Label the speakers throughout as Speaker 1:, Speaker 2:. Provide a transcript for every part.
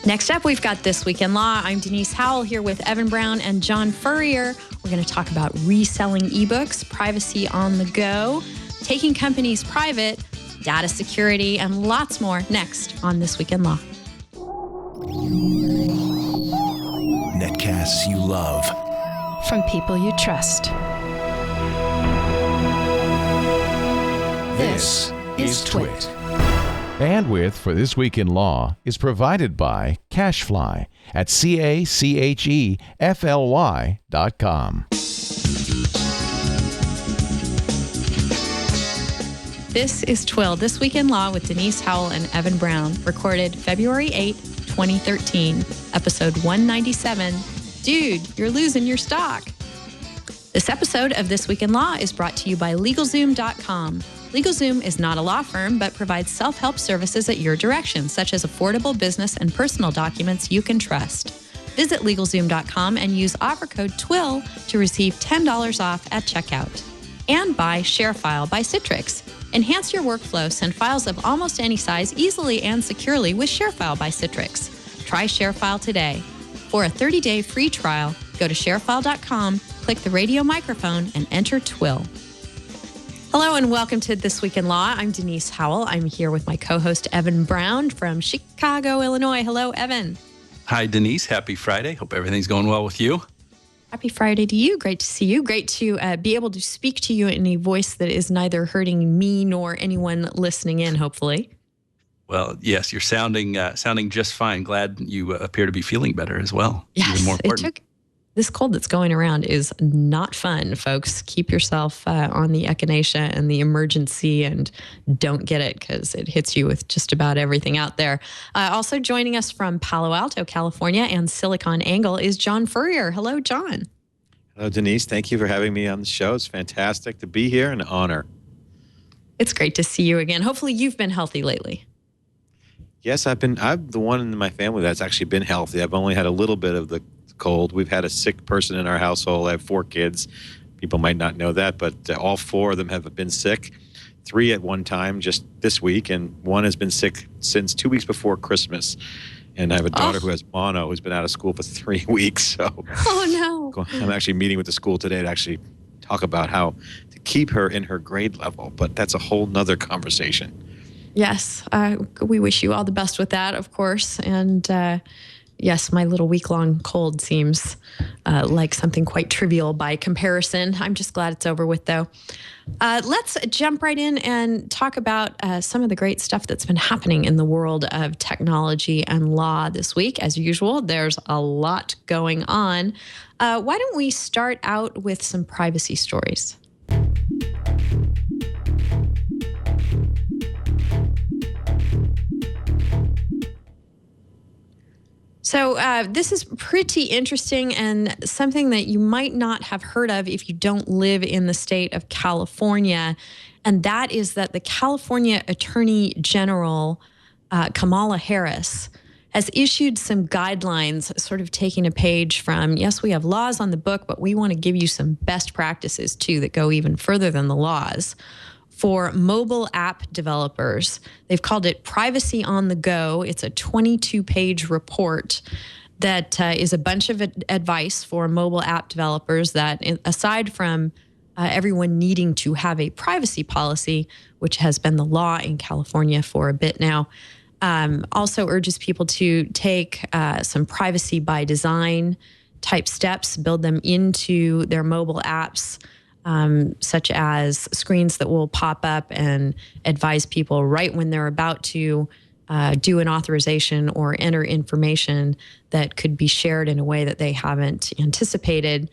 Speaker 1: Next up, we've got This Week in Law. I'm Denise Howell here with Evan Brown and John Furrier. We're going to talk about reselling e-books, privacy on the go, taking companies private, data security, and lots more next on This Week in Law.
Speaker 2: Netcasts you love.
Speaker 3: From people you trust.
Speaker 2: This is Twit.
Speaker 4: Bandwidth for This Week in Law is provided by CashFly at CACHEFLY.com.
Speaker 1: This is Twill, This Week in Law with Denise Howell and Evan Brown, recorded February 8, 2013, episode 197. Dude, you're losing your stock. This episode of This Week in Law is brought to you by LegalZoom.com. LegalZoom is not a law firm, but provides self-help services at your direction, such as affordable business and personal documents you can trust. Visit LegalZoom.com and use offer code TWILL to receive $10 off at checkout. And by ShareFile by Citrix. Enhance your workflow, send files of almost any size easily and securely with ShareFile by Citrix. Try ShareFile today. For a 30-day free trial, go to sharefile.com, click the radio microphone, and enter TWILL. Hello and welcome to This Week in Law. I'm Denise Howell. I'm here with my co-host Evan Brown from Chicago, Illinois. Hello, Evan.
Speaker 5: Hi, Denise. Happy Friday. Hope everything's going well with you.
Speaker 1: Happy Friday to you. Great to see you. Great to be able to speak to you in a voice that is neither hurting me nor anyone listening in, hopefully.
Speaker 5: Well, yes, you're sounding just fine. Glad you appear to be feeling better as well.
Speaker 1: Yes,
Speaker 5: even more important.
Speaker 1: This cold that's going around is not fun, folks. Keep yourself on the echinacea and the emergency and don't get it because it hits you with just about everything out there. Also joining us from Palo Alto, California and SiliconANGLE is John Furrier. Hello, John.
Speaker 6: Hello, Denise. Thank you for having me on the show. It's fantastic to be here and an honor.
Speaker 1: It's great to see you again. Hopefully you've been healthy lately.
Speaker 6: Yes, I'm the one in my family that's actually been healthy. I've only had a little bit of the cold. We've had a sick person in our household. I have 4 kids. People might not know that, but all 4 of them have been sick. 3 at one time just this week, and 1 has been sick since 2 weeks before Christmas. And I have a daughter who has mono, who's been out of school for 3 weeks. So
Speaker 1: oh no!
Speaker 6: I'm actually meeting with the school today to actually talk about how to keep her in her grade level, but that's a whole nother conversation.
Speaker 1: Yes, we wish you all the best with that, of course, and yes, my little week-long cold seems like something quite trivial by comparison. I'm just glad it's over with, though. Let's jump right in and talk about some of the great stuff that's been happening in the world of technology and law this week. As usual, there's a lot going on. Why don't we start out with some privacy stories? So this is pretty interesting and something that you might not have heard of if you don't live in the state of California. And that is that the California Attorney General, Kamala Harris, has issued some guidelines, sort of taking a page from, yes, we have laws on the book, but we want to give you some best practices, too, that go even further than the laws. For mobile app developers. They've called it Privacy on the Go. It's a 22-page report that is a bunch of advice for mobile app developers that, aside from everyone needing to have a privacy policy, which has been the law in California for a bit now, also urges people to take some privacy by design type steps, build them into their mobile apps, such as screens that will pop up and advise people right when they're about to do an authorization or enter information that could be shared in a way that they haven't anticipated.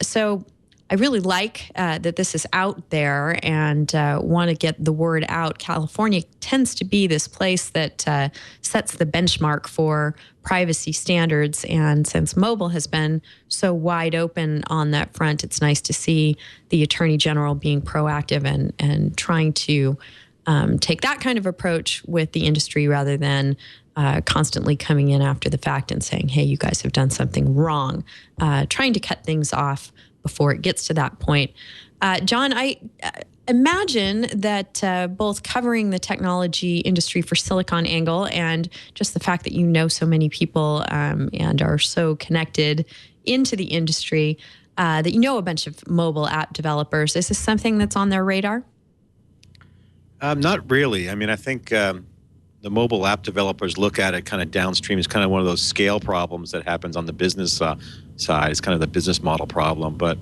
Speaker 1: So I really like that this is out there and want to get the word out. California tends to be this place that sets the benchmark for privacy standards. And since mobile has been so wide open on that front, it's nice to see the Attorney General being proactive and trying to take that kind of approach with the industry rather than constantly coming in after the fact and saying, hey, you guys have done something wrong, trying to cut things off before it gets to that point. John, I imagine that both covering the technology industry for SiliconANGLE and just the fact that you know so many people and are so connected into the industry, that you know a bunch of mobile app developers. Is this something that's on their radar?
Speaker 6: Not really. I mean, I think the mobile app developers look at it kind of downstream. It's kind of one of those scale problems that happens on the business side. It's kind of the business model problem. But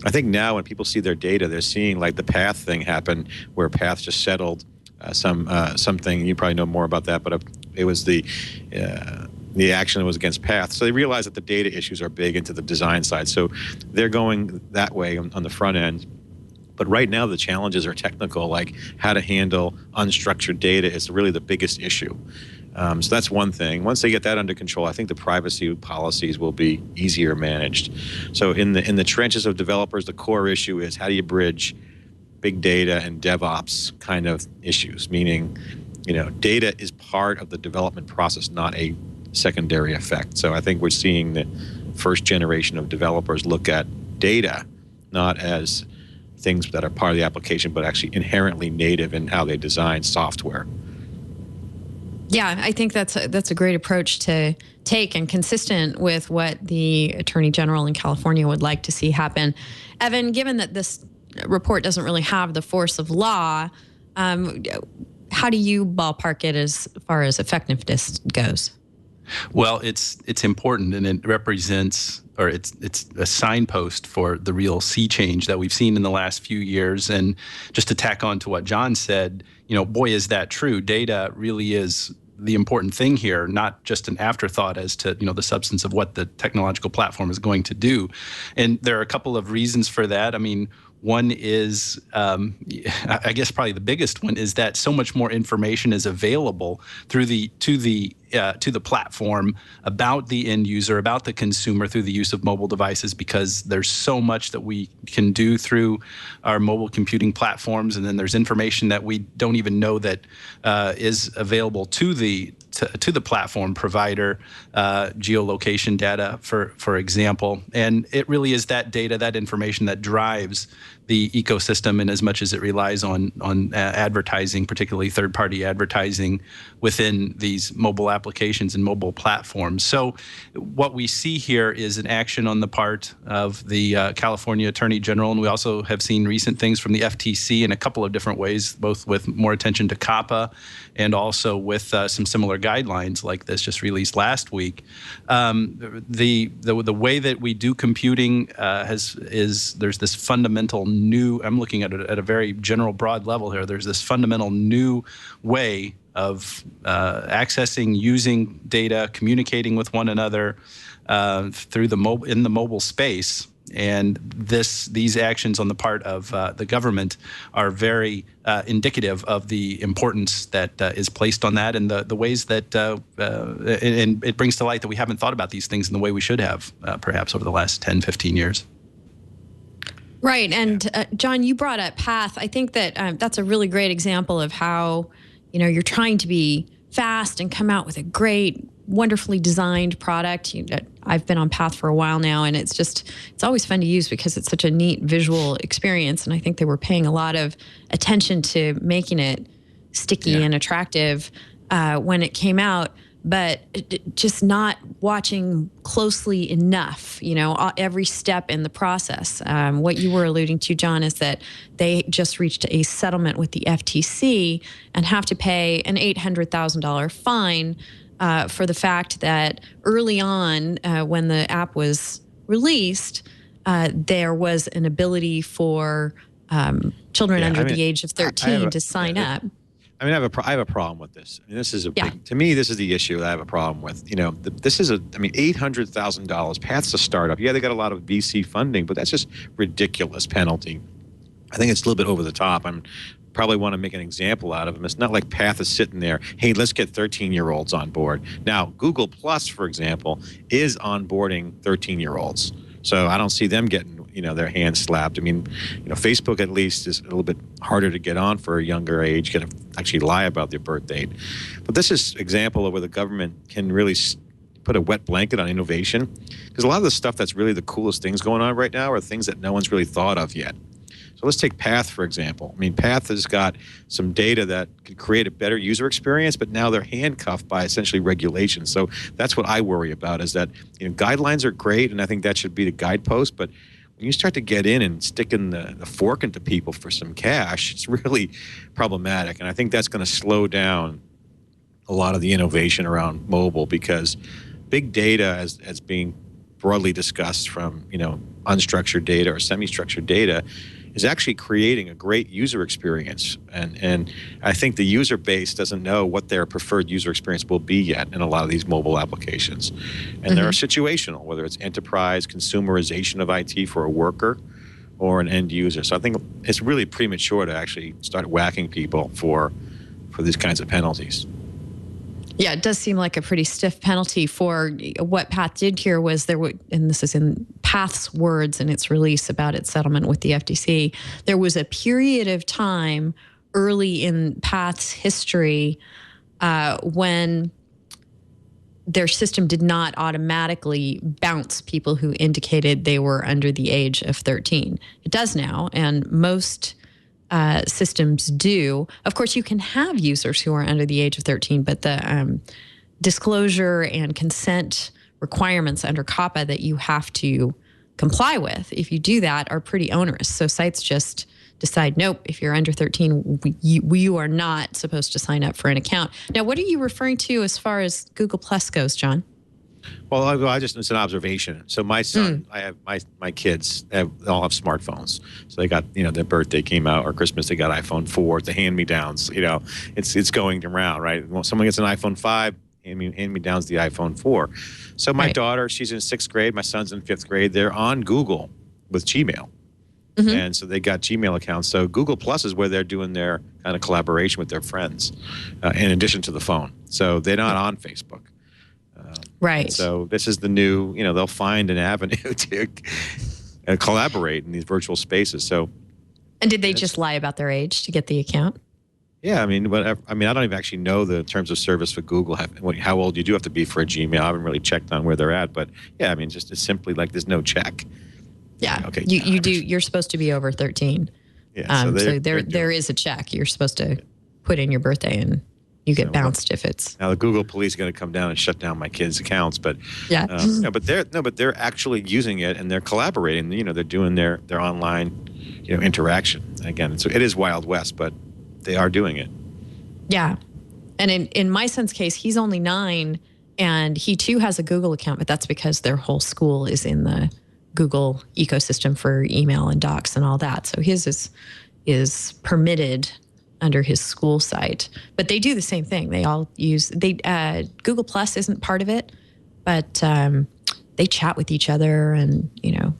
Speaker 6: I think now when people see their data, they're seeing like the Path thing happen, where Path just settled something. You probably know more about that, but it was the action that was against Path. So they realize that the data issues are big into the design side. So they're going that way on the front end. But right now, the challenges are technical, like how to handle unstructured data is really the biggest issue. So that's one thing. Once they get that under control, I think the privacy policies will be easier managed. So in the trenches of developers, the core issue is how do you bridge big data and DevOps kind of issues, meaning, data is part of the development process, not a secondary effect. So I think we're seeing the first generation of developers look at data not as things that are part of the application, but actually inherently native in how they design software.
Speaker 1: Yeah, I think that's a great approach to take and consistent with what the Attorney General in California would like to see happen. Evan, given that this report doesn't really have the force of law, how do you ballpark it as far as effectiveness goes?
Speaker 5: Well, it's important, and it represents, or it's a signpost for the real sea change that we've seen in the last few years. And just to tack on to what John said, boy, is that true. Data really is the important thing here, not just an afterthought as to the substance of what the technological platform is going to do. And there are a couple of reasons for that. I mean, one is, I guess probably the biggest one is that so much more information is available to the platform about the end user, about the consumer through the use of mobile devices, because there's so much that we can do through our mobile computing platforms, and then there's information that we don't even know that is available to the platform provider, geolocation data, for example. And it really is that data, that information that drives the ecosystem, and as much as it relies on advertising, particularly third-party advertising within these mobile applications and mobile platforms. So what we see here is an action on the part of the California Attorney General, and we also have seen recent things from the FTC in a couple of different ways, both with more attention to COPPA and also with some similar guidelines like this just released last week. The way that we do computing there's this fundamental new, I'm looking at it at a very general broad level here, there's this fundamental new way of accessing, using data, communicating with one another through in the mobile space. And these actions on the part of the government are very indicative of the importance that is placed on that, and the ways that and it brings to light that we haven't thought about these things in the way we should have perhaps over the last 10, 15 years.
Speaker 1: Right. And John, you brought up Path. I think that that's a really great example of how, you're trying to be fast and come out with a great, wonderfully designed product. I've been on Path for a while now, and it's always fun to use because it's such a neat visual experience. And I think they were paying a lot of attention to making it sticky and attractive when it came out, but just not watching closely enough, every step in the process. What you were alluding to, John, is that they just reached a settlement with the FTC and have to pay an $800,000 fine for the fact that early on, when the app was released, there was an ability for children under the age of 13 to sign up.
Speaker 6: I mean, I have a problem with this. I mean, this is to me, this is the issue that I have a problem with. This is $800,000. Path's a startup. Yeah, they got a lot of VC funding, but that's just ridiculous penalty. I think it's a little bit over the top. I'm probably want to make an example out of them. It's not like Path is sitting there, hey, let's get 13-year-olds on board. Now, Google Plus, for example, is onboarding 13-year-olds. So I don't see them getting, their hands slapped. I mean, Facebook at least is a little bit harder to get on for a younger age, can actually lie about their birth date. But this is an example of where the government can really put a wet blanket on innovation. Because a lot of the stuff that's really the coolest things going on right now are things that no one's really thought of yet. So So let's take Path, for example. I mean, Path has got some data that could create a better user experience, but now they're handcuffed by essentially regulations. So that's what I worry about, is that guidelines are great, and I think that should be the guidepost, but when you start to get in and stick in the fork into people for some cash, it's really problematic. And I think that's going to slow down a lot of the innovation around mobile, because big data, as being broadly discussed from unstructured data or semi-structured data, is actually creating a great user experience. And I think the user base doesn't know what their preferred user experience will be yet in a lot of these mobile applications. And they're situational, whether it's enterprise, consumerization of IT for a worker or an end user. So I think it's really premature to actually start whacking people for these kinds of penalties.
Speaker 1: Yeah, it does seem like a pretty stiff penalty. For what Path did here was and this is in Path's words in its release about its settlement with the FTC, there was a period of time early in Path's history when their system did not automatically bounce people who indicated they were under the age of 13. It does now, and most systems do. Of course, you can have users who are under the age of 13, but the disclosure and consent requirements under COPPA that you have to comply with, if you do that, are pretty onerous. So sites just decide, nope, if you're under 13, you are not supposed to sign up for an account. Now, what are you referring to as far as Google Plus goes, John?
Speaker 6: Well, it's an observation. So my son, I have my kids, they all have smartphones. So they got, their birthday came out, or Christmas, they got iPhone 4, the hand-me-downs, it's going around, right? When someone gets an iPhone 5, hand-me-downs the iPhone 4. So my daughter, she's in 6th grade, my son's in 5th grade, they're on Google with Gmail. And so they got Gmail accounts. So Google Plus is where they're doing their kind of collaboration with their friends, in addition to the phone. So they're not on Facebook.
Speaker 1: Right.
Speaker 6: So this is the new, they'll find an avenue to collaborate in these virtual spaces. So,
Speaker 1: and did they just lie about their age to get the account?
Speaker 6: Yeah, I don't even actually know the terms of service for Google, how old you do have to be for a Gmail. I haven't really checked on where they're at, but yeah, just it's simply like there's no check.
Speaker 1: Yeah.
Speaker 6: Okay.
Speaker 1: You do. You're supposed to be over 13.
Speaker 6: Yeah.
Speaker 1: So there is a check. You're supposed to put in your birthday, and you get bounced if it's.
Speaker 6: Now the Google police are going to come down and shut down my kids' accounts, but but they're actually using it, and they're collaborating. They're doing their online, interaction. Again, it is Wild West, but they are doing it.
Speaker 1: Yeah, and in my son's case, he's only 9, and he too has a Google account, but that's because their whole school is in the Google ecosystem for email and docs and all that. So his is permitted under his school site, but they do the same thing. They all use Google Plus isn't part of it, but they chat with each other and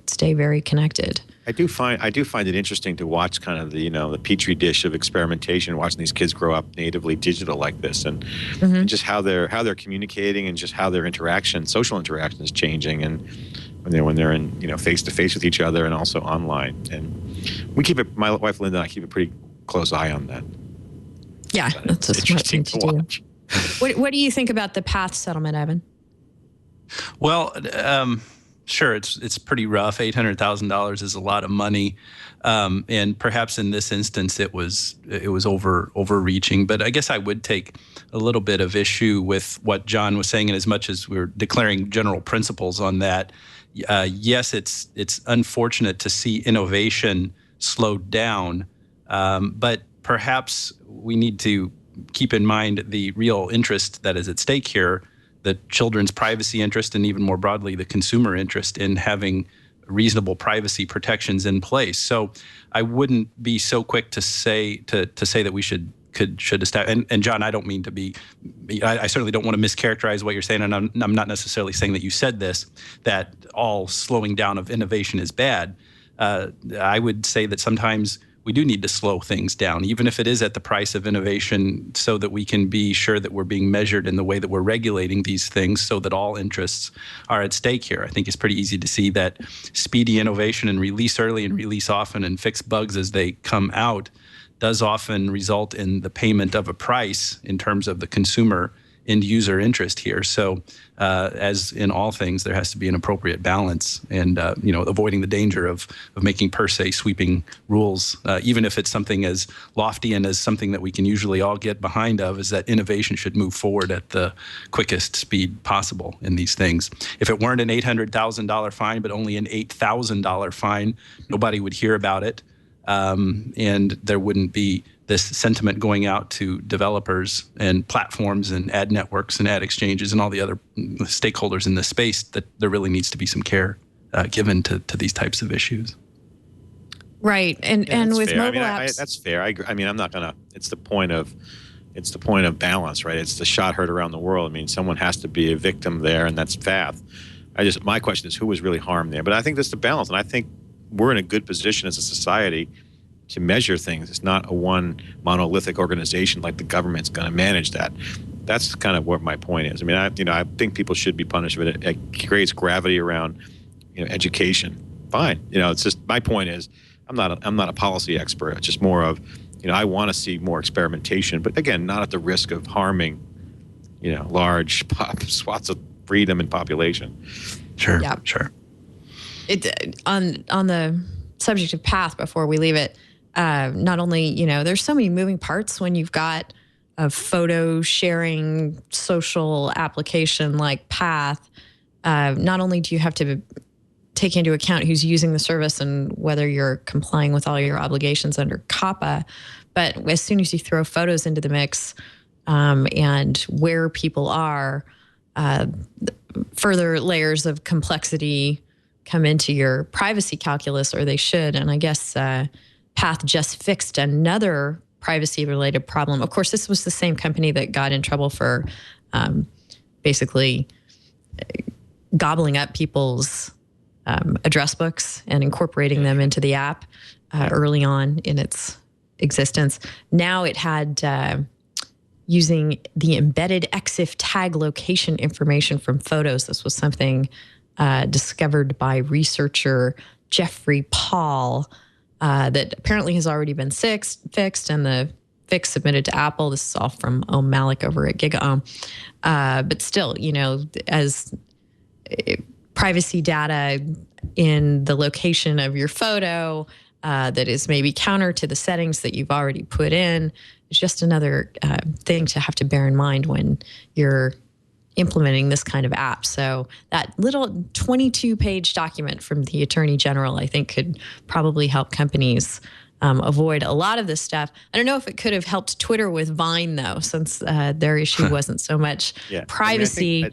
Speaker 1: stay very connected.
Speaker 6: I do find it interesting to watch kind of the the petri dish of experimentation, watching these kids grow up natively digital like this, and just how they're communicating, and just how their social interaction is changing, and when they're in face to face with each other, and also online. And we keep it. My wife Linda and I keep a pretty close eye on that.
Speaker 1: Yeah, that's a smart thing to do.
Speaker 6: Watch.
Speaker 1: What do you think about the Path settlement, Evan?
Speaker 5: Well, sure, it's pretty rough. $800,000 is a lot of money, and perhaps in this instance it was overreaching. But I guess I would take a little bit of issue with what John was saying, and as much as we're declaring general principles on that. Yes, it's unfortunate to see innovation slowed down, but perhaps we need to keep in mind the real interest that is at stake here, the children's privacy interest, and even more broadly, the consumer interest in having reasonable privacy protections in place. So I wouldn't be so quick to say that we should establish. And John, I don't mean to be. I certainly don't want to mischaracterize what you're saying, and I'm not necessarily saying that you said this, that all slowing down of innovation is bad. I would say that sometimes we do need to slow things down, even if it is at the price of innovation, so that we can be sure that we're being measured in the way that we're regulating these things, so that all interests are at stake here. I think it's pretty easy to see that speedy innovation and release early and release often and fix bugs as they come out does often result in the payment of a price in terms of the consumer end user interest here. So as in all things, there has to be an appropriate balance, and avoiding the danger of making per se sweeping rules, even if it's something as lofty and as something that we can usually all get behind of, is that innovation should move forward at the quickest speed possible in these things. If it weren't an $800,000 fine, but only an $8,000 fine, nobody would hear about it. And there wouldn't be this sentiment going out to developers and platforms and ad networks and ad exchanges and all the other stakeholders in this space that there really needs to be some care given to these types of issues.
Speaker 1: Right, and with
Speaker 6: fair.
Speaker 1: mobile apps,
Speaker 6: that's fair. I agree. I mean, I'm not gonna. It's the point of balance, right? It's the shot heard around the world. I mean, someone has to be a victim there, and that's path. My question is, who was really harmed there? But I think that's the balance, and I think we're in a good position as a society to measure things. It's not a one monolithic organization like the government's going to manage that. That's kind of what my point is. I mean, I think people should be punished, but it creates gravity around, education. Fine. It's just, my point is, I'm not a policy expert. It's just more of, I want to see more experimentation, but again, not at the risk of harming, large swaths of freedom and population.
Speaker 5: Sure.
Speaker 1: Yeah.
Speaker 5: Sure.
Speaker 1: On the subject of path, before we leave it, not only, there's so many moving parts when you've got a photo sharing social application like Path. Not only do you have to take into account who's using the service and whether you're complying with all your obligations under COPPA, but as soon as you throw photos into the mix, and where people are, further layers of complexity come into your privacy calculus, or they should. And I guess Path just fixed another privacy-related problem. Of course, this was the same company that got in trouble for basically gobbling up people's address books and incorporating them into the app early on in its existence. Now it had using the embedded EXIF tag location information from photos. This was something discovered by researcher Jeffrey Paul that apparently has already been fixed, and the fix submitted to Apple. This is all from Om Malik over at GigaOM. But still, as privacy data in the location of your photo that is maybe counter to the settings that you've already put in, is just another thing to have to bear in mind when you're implementing this kind of app. So that little 22-page document from the Attorney General, I think, could probably help companies avoid a lot of this stuff. I don't know if it could have helped Twitter with Vine, though, since their issue wasn't so much privacy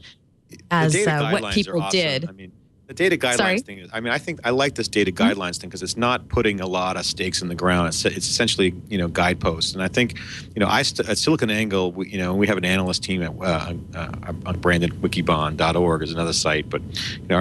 Speaker 1: as what people did.
Speaker 6: I mean, the data guidelines thing is, I like this data guidelines thing because it's not putting a lot of stakes in the ground. It's essentially, guideposts. And I think, at SiliconANGLE, we have an analyst team at on brandedwikibon.org is another site, but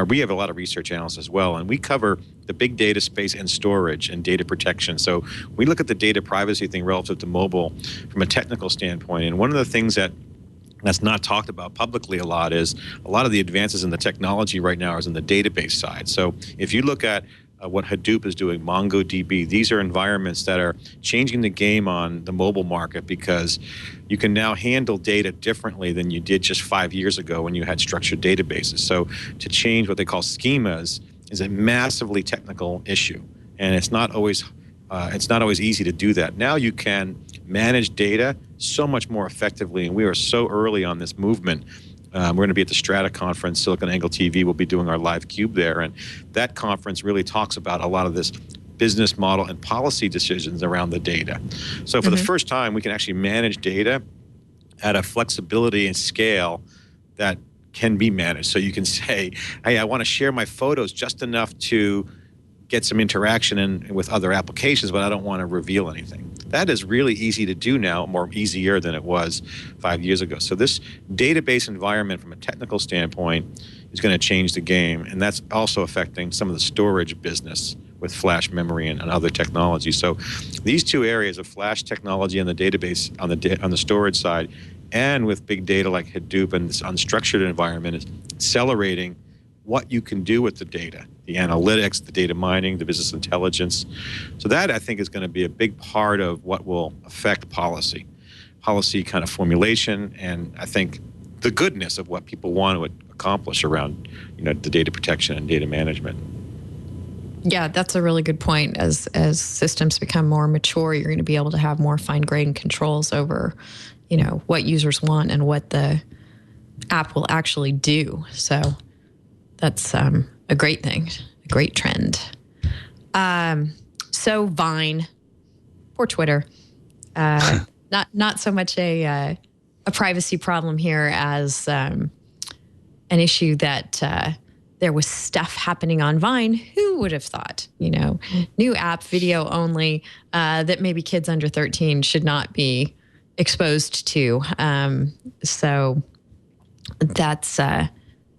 Speaker 6: we have a lot of research analysts as well, and we cover the big data space and storage and data protection. So we look at the data privacy thing relative to mobile from a technical standpoint. And one of the things that's not talked about publicly a lot is a lot of the advances in the technology right now is in the database side. So if you look at what Hadoop is doing, MongoDB, these are environments that are changing the game on the mobile market because you can now handle data differently than you did just 5 years ago when you had structured databases. So to change what they call schemas is a massively technical issue, and it's not always easy to do that. Now you can manage data so much more effectively, and we are so early on this movement. We're going to be at the Strata conference. SiliconANGLE TV will be doing our live cube there, and that conference really talks about a lot of this business model and policy decisions around the data. So for the first time, we can actually manage data at a flexibility and scale that can be managed. So you can say, hey, I want to share my photos just enough to get some interaction with other applications, but I don't want to reveal anything. That is really easy to do now, more easier than it was 5 years ago. So this database environment from a technical standpoint is going to change the game, and that's also affecting some of the storage business with flash memory and other technology. So these two areas of flash technology and the database on the storage side, and with big data like Hadoop and this unstructured environment, is accelerating what you can do with the data, the analytics, the data mining, the business intelligence. So that, I think, is going to be a big part of what will affect policy kind of formulation. And I think the goodness of what people want to accomplish around, the data protection and data management.
Speaker 1: Yeah, that's a really good point. As systems become more mature, you're going to be able to have more fine-grained controls over, what users want and what the app will actually do. So that's a great thing, a great trend. So Vine, or Twitter, not so much a privacy problem here as an issue that there was stuff happening on Vine. Who would have thought, new app, video only, that maybe kids under 13 should not be exposed to. So that's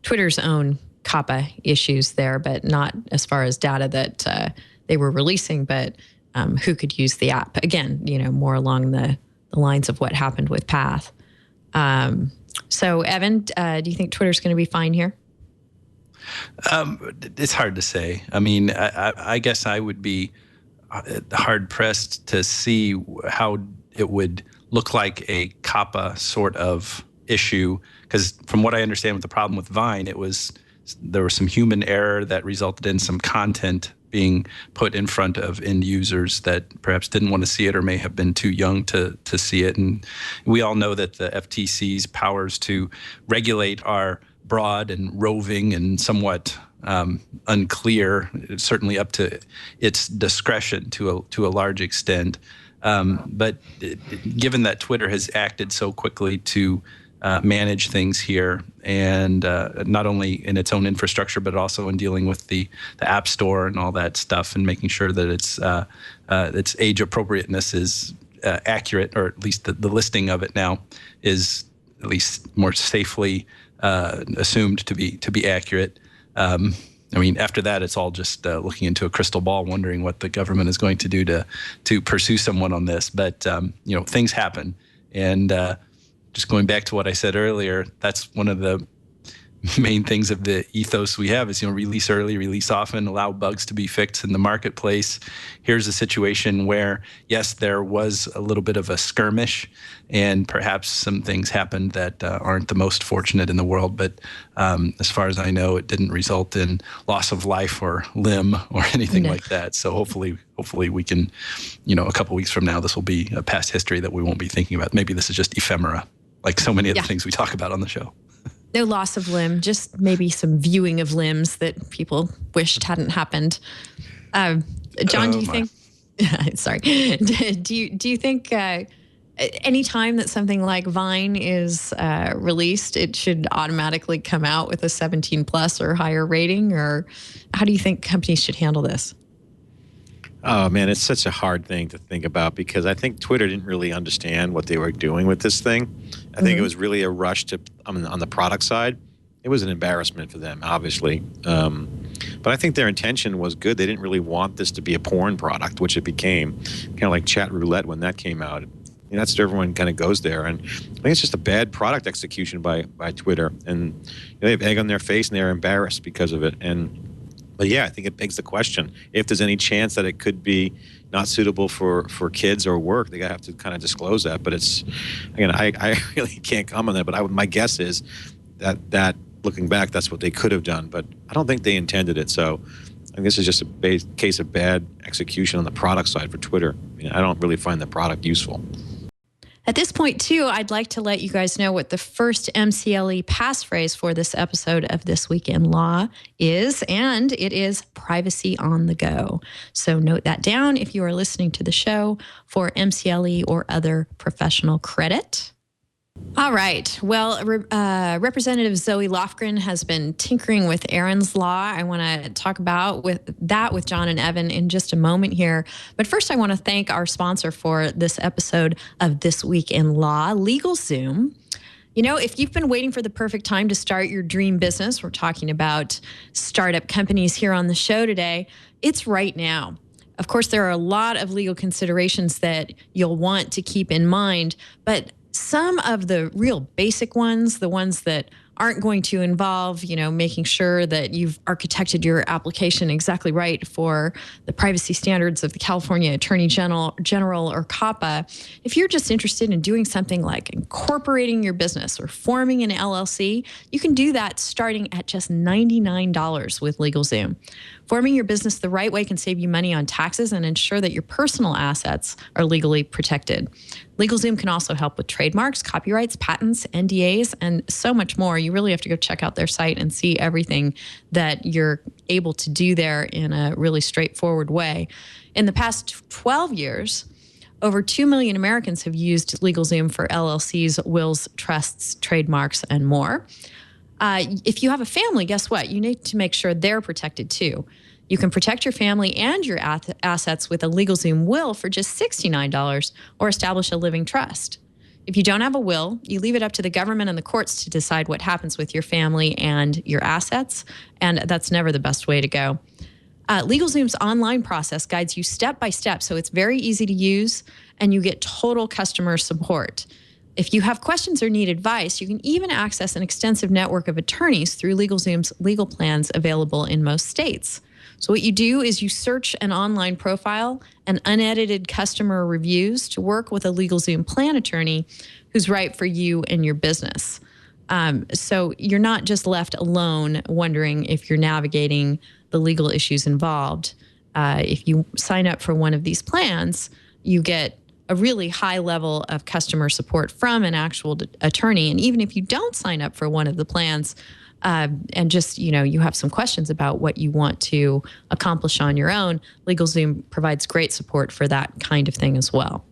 Speaker 1: Twitter's own COPPA issues there, but not as far as data that they were releasing, but who could use the app. Again, more along the lines of what happened with Path. So Evan, do you think Twitter's going to be fine here?
Speaker 5: It's hard to say. I mean, I guess I would be hard pressed to see how it would look like a COPPA sort of issue, because from what I understand with the problem with Vine, there was some human error that resulted in some content being put in front of end users that perhaps didn't want to see it or may have been too young to see it. And we all know that the FTC's powers to regulate are broad and roving and somewhat unclear, certainly up to its discretion to a large extent. But given that Twitter has acted so quickly to manage things here, and not only in its own infrastructure, but also in dealing with the App Store and all that stuff, and making sure that its age appropriateness is accurate, or at least the listing of it now is at least more safely assumed to be accurate. I mean, after that, it's all just looking into a crystal ball, wondering what the government is going to do to pursue someone on this. But things happen, and just going back to what I said earlier, that's one of the main things of the ethos we have is, release early, release often, allow bugs to be fixed in the marketplace. Here's a situation where, yes, there was a little bit of a skirmish, and perhaps some things happened that aren't the most fortunate in the world. But as far as I know, it didn't result in loss of life or limb or anything like that. So hopefully we can, a couple weeks from now, this will be a past history that we won't be thinking about. Maybe this is just ephemera, like so many of the things we talk about on the show.
Speaker 1: No loss of limb, just maybe some viewing of limbs that people wished hadn't happened. John, do you think? Sorry. Do you think any time that something like Vine is released, it should automatically come out with a 17 plus or higher rating, or how do you think companies should handle this?
Speaker 6: Oh man, it's such a hard thing to think about, because I think Twitter didn't really understand what they were doing with this thing. I think it was really a rush on the product side. It was an embarrassment for them, obviously. But I think their intention was good. They didn't really want this to be a porn product, which it became, kind of like chat roulette when that came out. That's what everyone kind of goes there. And I think it's just a bad product execution by Twitter. And they have egg on their face and they're embarrassed because of it. But yeah, I think it begs the question, if there's any chance that it could be not suitable for kids or work, they have to kind of disclose that. But I really can't comment on that. But my guess is that looking back, that's what they could have done. But I don't think they intended it. So I think this is just a case of bad execution on the product side for Twitter. I don't really find the product useful.
Speaker 1: At this point, too, I'd like to let you guys know what the first MCLE passphrase for this episode of This Week in Law is, and it is privacy on the go. So note that down if you are listening to the show for MCLE or other professional credit. All right. Well, Representative Zoe Lofgren has been tinkering with Aaron's Law. I want to talk about with John and Evan in just a moment here. But first, I want to thank our sponsor for this episode of This Week in Law, LegalZoom. If you've been waiting for the perfect time to start your dream business, we're talking about startup companies here on the show today, it's right now. Of course, there are a lot of legal considerations that you'll want to keep in mind, but some of the real basic ones, the ones that aren't going to involve, making sure that you've architected your application exactly right for the privacy standards of the California Attorney General or COPPA. If you're just interested in doing something like incorporating your business or forming an LLC, you can do that starting at just $99 with LegalZoom. Forming your business the right way can save you money on taxes and ensure that your personal assets are legally protected. LegalZoom can also help with trademarks, copyrights, patents, NDAs, and so much more. You really have to go check out their site and see everything that you're able to do there in a really straightforward way. In the past 12 years, over 2 million Americans have used LegalZoom for LLCs, wills, trusts, trademarks, and more. If you have a family, guess what? You need to make sure they're protected too. You can protect your family and your assets with a LegalZoom will for just $69 or establish a living trust. If you don't have a will, you leave it up to the government and the courts to decide what happens with your family and your assets, and that's never the best way to go. LegalZoom's online process guides you step by step, so it's very easy to use, and you get total customer support. If you have questions or need advice, you can even access an extensive network of attorneys through LegalZoom's legal plans available in most states. So what you do is you search an online profile and unedited customer reviews to work with a LegalZoom plan attorney who's right for you and your business. So you're not just left alone wondering if you're navigating the legal issues involved. If you sign up for one of these plans, you get a really high level of customer support from an actual attorney. And even if you don't sign up for one of the plans, and just, you have some questions about what you want to accomplish on your own, LegalZoom provides great support for that kind of thing as well.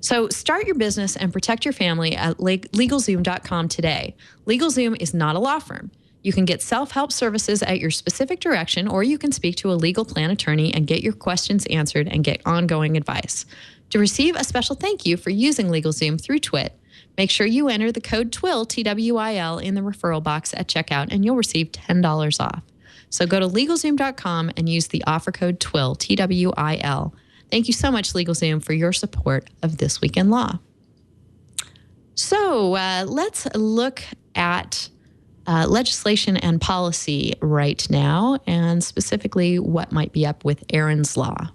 Speaker 1: So start your business and protect your family at LegalZoom.com today. LegalZoom is not a law firm. You can get self-help services at your specific direction, or you can speak to a legal plan attorney and get your questions answered and get ongoing advice. To receive a special thank you for using LegalZoom through Twit, make sure you enter the code TWIL, TWIL, in the referral box at checkout, and you'll receive $10 off. So go to LegalZoom.com and use the offer code TWIL, TWIL. Thank you so much, LegalZoom, for your support of This Week in Law. So let's look at legislation and policy right now, and specifically what might be up with Aaron's Law.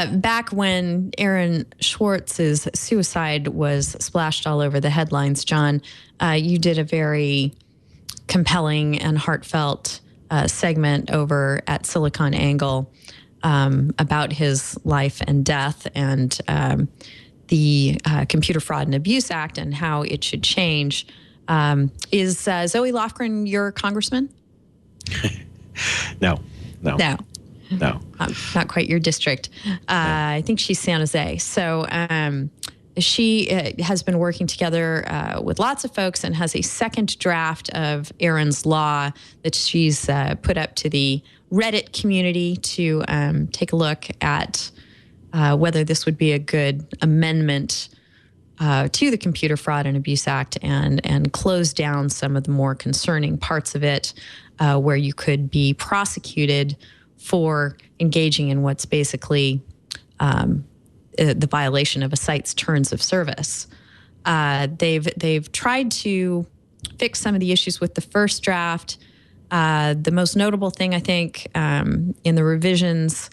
Speaker 1: Back when Aaron Schwartz's suicide was splashed all over the headlines, John, you did a very compelling and heartfelt segment over at SiliconANGLE about his life and death and the Computer Fraud and Abuse Act and how it should change. Is Zoe Lofgren your congressman?
Speaker 6: No.
Speaker 1: Not quite your district. I think she's San Jose. So she has been working together with lots of folks and has a second draft of Aaron's Law that she's put up to the Reddit community to take a look at whether this would be a good amendment to the Computer Fraud and Abuse Act and close down some of the more concerning parts of it where you could be prosecuted for engaging in what's basically the violation of a site's terms of service. They've tried to fix some of the issues with the first draft. The most notable thing, I think, in the revisions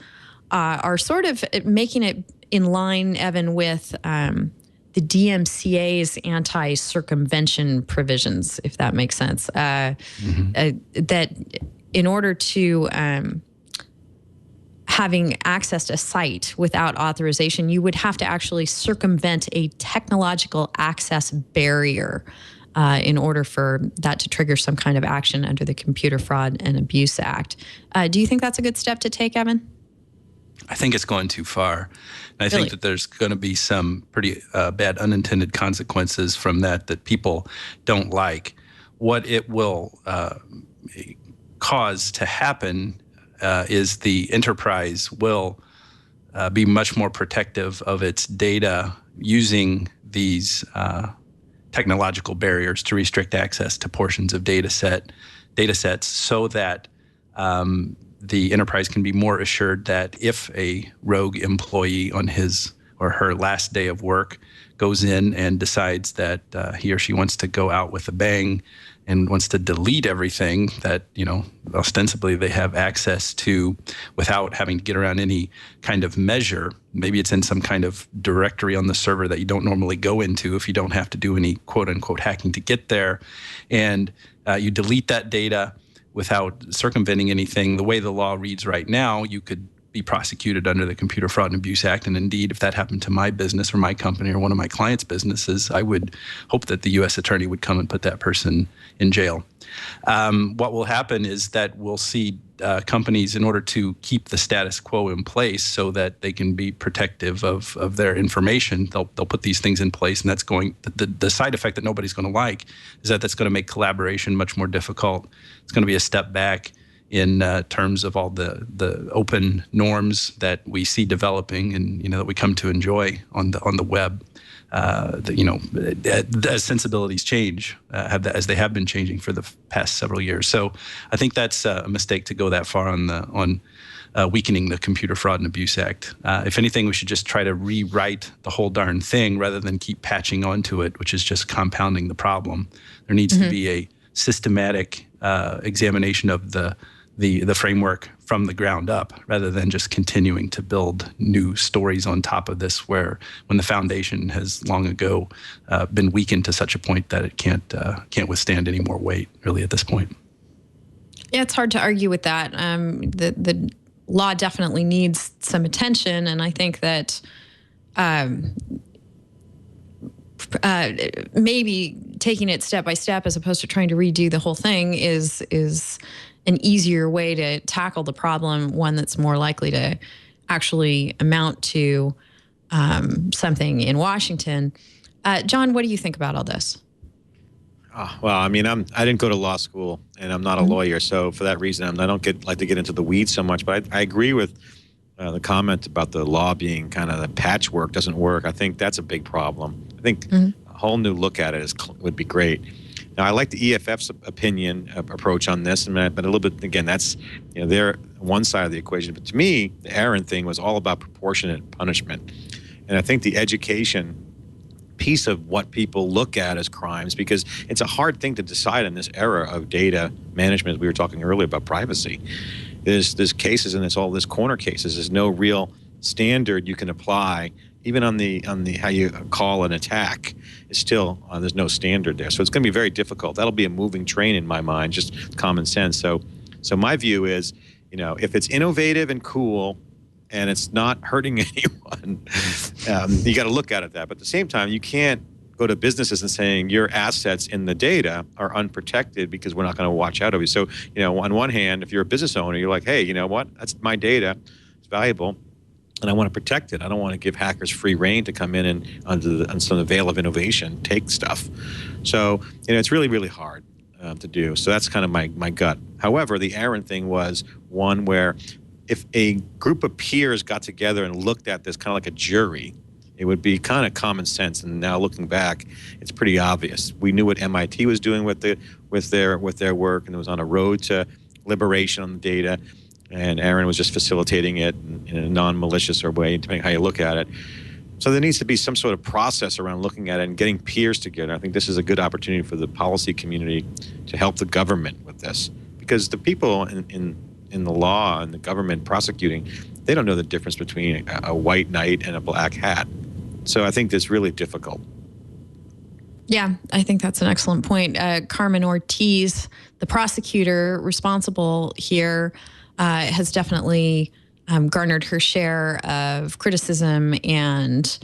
Speaker 1: are sort of making it in line, Evan, with the DMCA's anti-circumvention provisions, if that makes sense. That in order to having accessed a site without authorization, you would have to actually circumvent a technological access barrier in order for that to trigger some kind of action under the Computer Fraud and Abuse Act. Do you think that's a good step to take, Evan?
Speaker 5: I think it's going too far. And I think that there's going to be some pretty bad unintended consequences from that people don't like. What it will cause to happen is the enterprise will be much more protective of its data using these technological barriers to restrict access to portions of data sets so that the enterprise can be more assured that if a rogue employee on his or her last day of work goes in and decides that he or she wants to go out with a bang and wants to delete everything that, ostensibly they have access to without having to get around any kind of measure. Maybe it's in some kind of directory on the server that you don't normally go into if you don't have to do any quote unquote hacking to get there. And you delete that data without circumventing anything. The way the law reads right now, you could be prosecuted under the Computer Fraud and Abuse Act. And indeed, if that happened to my business or my company or one of my clients' businesses, I would hope that the U.S. attorney would come and put that person in jail. What will happen is that we'll see companies, in order to keep the status quo in place so that they can be protective of their information, they'll put these things in place. And that's the side effect that nobody's going to like is that that's going to make collaboration much more difficult. It's going to be a step back in terms of all the open norms that we see developing and that we come to enjoy on the web. As sensibilities change, as they have been changing for the past several years. So I think that's a mistake to go that far on weakening the Computer Fraud and Abuse Act. If anything, we should just try to rewrite the whole darn thing rather than keep patching onto it, which is just compounding the problem. There needs to be a systematic examination of the framework from the ground up, rather than just continuing to build new stories on top of this, when the foundation has long ago been weakened to such a point that it can't withstand any more weight, really, at this point.
Speaker 1: Yeah, it's hard to argue with that. The law definitely needs some attention, and I think that maybe taking it step by step as opposed to trying to redo the whole thing is an easier way to tackle the problem, one that's more likely to actually amount to something in Washington. John, what do you think about all this?
Speaker 6: Well, I mean, I didn't go to law school, and I'm not a lawyer, so for that reason, I don't like to get into the weeds so much. But I agree with the comment about the law being kind of the patchwork doesn't work. I think that's a big problem. I think a whole new look at it would be great. Now, I like the EFF's approach on this, but a little bit, again, that's, they're one side of the equation. But to me, the Aaron thing was all about proportionate punishment. And I think the education piece of what people look at as crimes, because it's a hard thing to decide in this era of data management. We were talking earlier about privacy. There's cases, and there's corner cases. There's no real standard you can apply. Even on the how you call an attack, is still there's no standard there. So it's going to be very difficult. That'll be a moving train in my mind, just common sense. So my view is, if it's innovative and cool, and it's not hurting anyone, you got to look at it that. But at the same time, you can't go to businesses and saying your assets in the data are unprotected because we're not going to watch out of you. So on one hand, if you're a business owner, you're like, hey, you know what? That's my data. It's valuable. And I want to protect it. I don't want to give hackers free reign to come in and under the veil of innovation, take stuff. So, it's really, really hard to do. So that's kind of my gut. However, the Aaron thing was one where if a group of peers got together and looked at this kind of like a jury, it would be kind of common sense. And now looking back, it's pretty obvious. We knew what MIT was doing with their work, and it was on a road to liberation on the data. And Aaron was just facilitating it in a non-malicious way, depending on how you look at it. So there needs to be some sort of process around looking at it and getting peers together. I think this is a good opportunity for the policy community to help the government with this. Because the people in the law and the government prosecuting, they don't know the difference between a white knight and a black hat. So I think that's really difficult.
Speaker 1: Yeah, I think that's an excellent point. Carmen Ortiz, the prosecutor responsible here, has definitely garnered her share of criticism and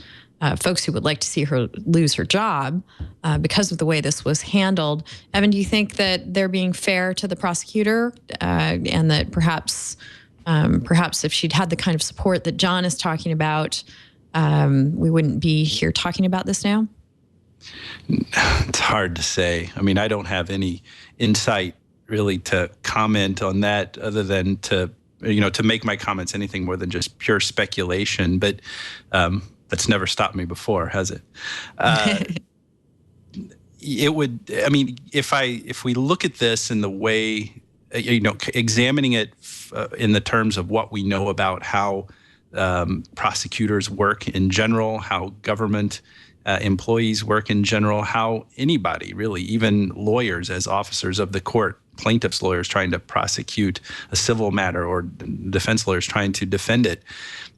Speaker 1: folks who would like to see her lose her job because of the way this was handled. Evan, do you think that they're being fair to the prosecutor and that perhaps if she'd had the kind of support that John is talking about, we wouldn't be here talking about this now?
Speaker 5: It's hard to say. I mean, I don't have any insight really to comment on that other than to make my comments anything more than just pure speculation. But that's never stopped me before, has it? It would. I mean, if we look at this in the way examining it in the terms of what we know about how prosecutors work in general, how government employees work in general, how anybody really, even lawyers as officers of the court, plaintiffs' lawyers trying to prosecute a civil matter or defense lawyers trying to defend it.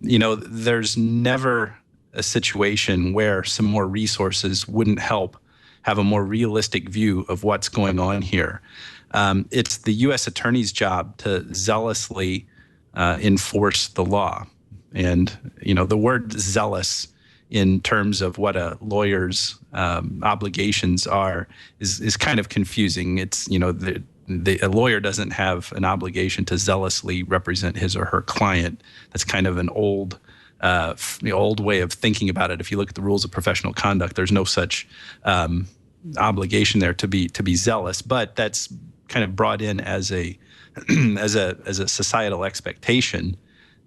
Speaker 5: There's never a situation where some more resources wouldn't help have a more realistic view of what's going on here. It's the U.S. Attorney's job to zealously enforce the law. And, the word zealous in terms of what a lawyer's obligations are is kind of confusing. It's, a lawyer doesn't have an obligation to zealously represent his or her client. That's kind of an old way of thinking about it. If you look at the rules of professional conduct, there's no such obligation there to be zealous. But that's kind of brought in as a as a societal expectation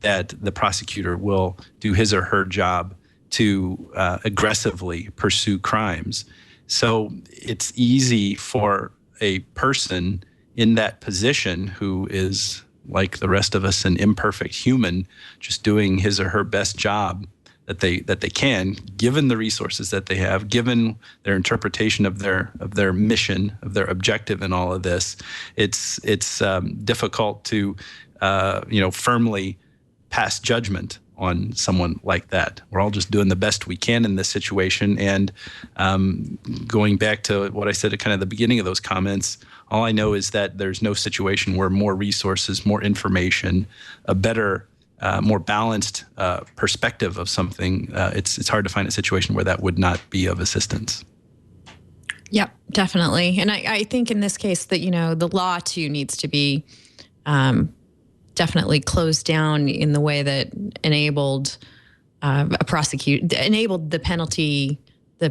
Speaker 5: that the prosecutor will do his or her job to aggressively pursue crimes. So it's easy for a person in that position who is, like the rest of us, an imperfect human, just doing his or her best job that they can, given the resources that they have, given their interpretation of their mission, of their objective in all of this. It's difficult to firmly pass judgment on someone like that. We're all just doing the best we can in this situation. And going back to what I said at kind of the beginning of those comments, all I know is that there's no situation where more resources, more information, a better, more balanced perspective of something, it's hard to find a situation where that would not be of assistance.
Speaker 1: Yep, definitely. And I think in this case that, the law too needs to be definitely closed down in the way that enabled enabled the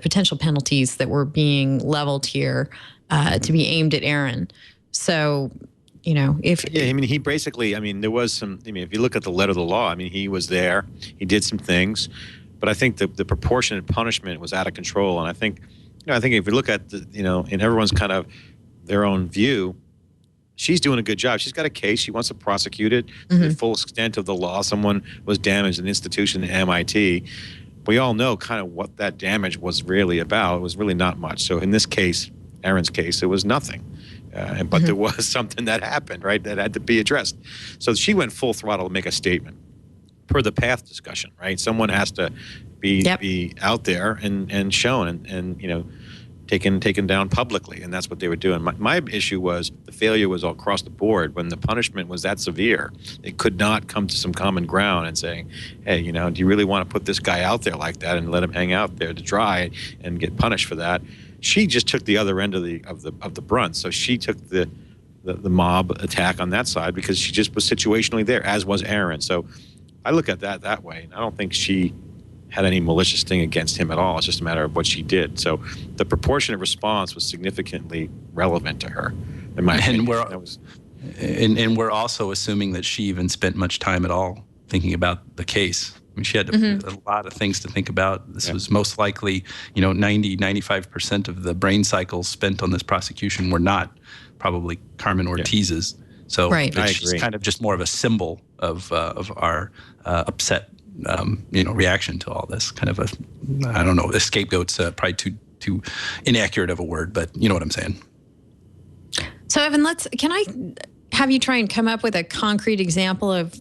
Speaker 1: potential penalties that were being leveled here to be aimed at Aaron. So,
Speaker 6: he basically, there was some, if you look at the letter of the law, he was there, he did some things, but I think the proportionate punishment was out of control. And I think if you look at in everyone's kind of their own view, she's doing a good job. She's got a case. She wants to prosecute it to the full extent of the law. Someone was damaged, an institution at MIT. We all know kind of what that damage was really about. It was really not much. So in this case, Aaron's case, it was nothing. But there was something that happened, right, that had to be addressed. So she went full throttle to make a statement per the path discussion, right? Someone has to be out there and shown and taken down publicly, and that's what they were doing. My issue was the failure was all across the board. When the punishment was that severe, they could not come to some common ground and saying, hey, do you really want to put this guy out there like that and let him hang out there to dry and get punished for that? She just took the other end of the brunt. So she took the mob attack on that side because she just was situationally there, as was Aaron. So I look at that way. I don't think she had any malicious thing against him at all. It's just a matter of what she did. So the proportionate response was significantly relevant to her, in my opinion.
Speaker 5: And we're also assuming that she even spent much time at all thinking about the case. She had a lot of things to think about. This was most likely, 95% of the brain cycles spent on this prosecution were not probably Carmen Ortiz's. So she's kind of just more of a symbol of our upset reaction to all this. Kind of a scapegoat's probably too inaccurate of a word, but you know what I'm saying.
Speaker 1: So Evan, can I have you try and come up with a concrete example of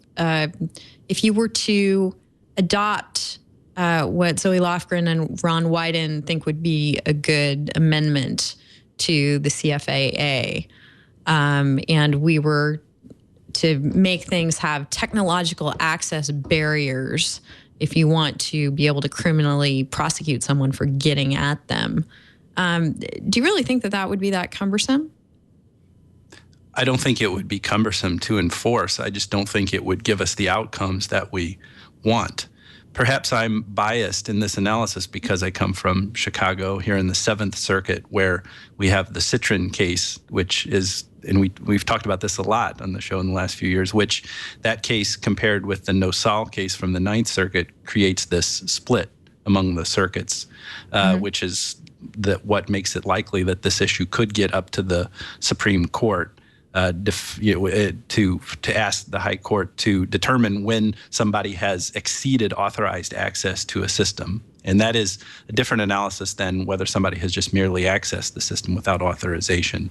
Speaker 1: if you were to adopt what Zoe Lofgren and Ron Wyden think would be a good amendment to the CFAA, and we were to make things have technological access barriers if you want to be able to criminally prosecute someone for getting at them. Do you really think that would be that cumbersome?
Speaker 5: I don't think it would be cumbersome to enforce. I just don't think it would give us the outcomes that we want. Perhaps I'm biased in this analysis because I come from Chicago here in the 7th Circuit, where we have the Citrin case, which is, and we've talked about this a lot on the show in the last few years, which that case compared with the Nosal case from the 9th Circuit creates this split among the circuits, which is what makes it likely that this issue could get up to the Supreme Court. to ask the High Court to determine when somebody has exceeded authorized access to a system. And that is a different analysis than whether somebody has just merely accessed the system without authorization.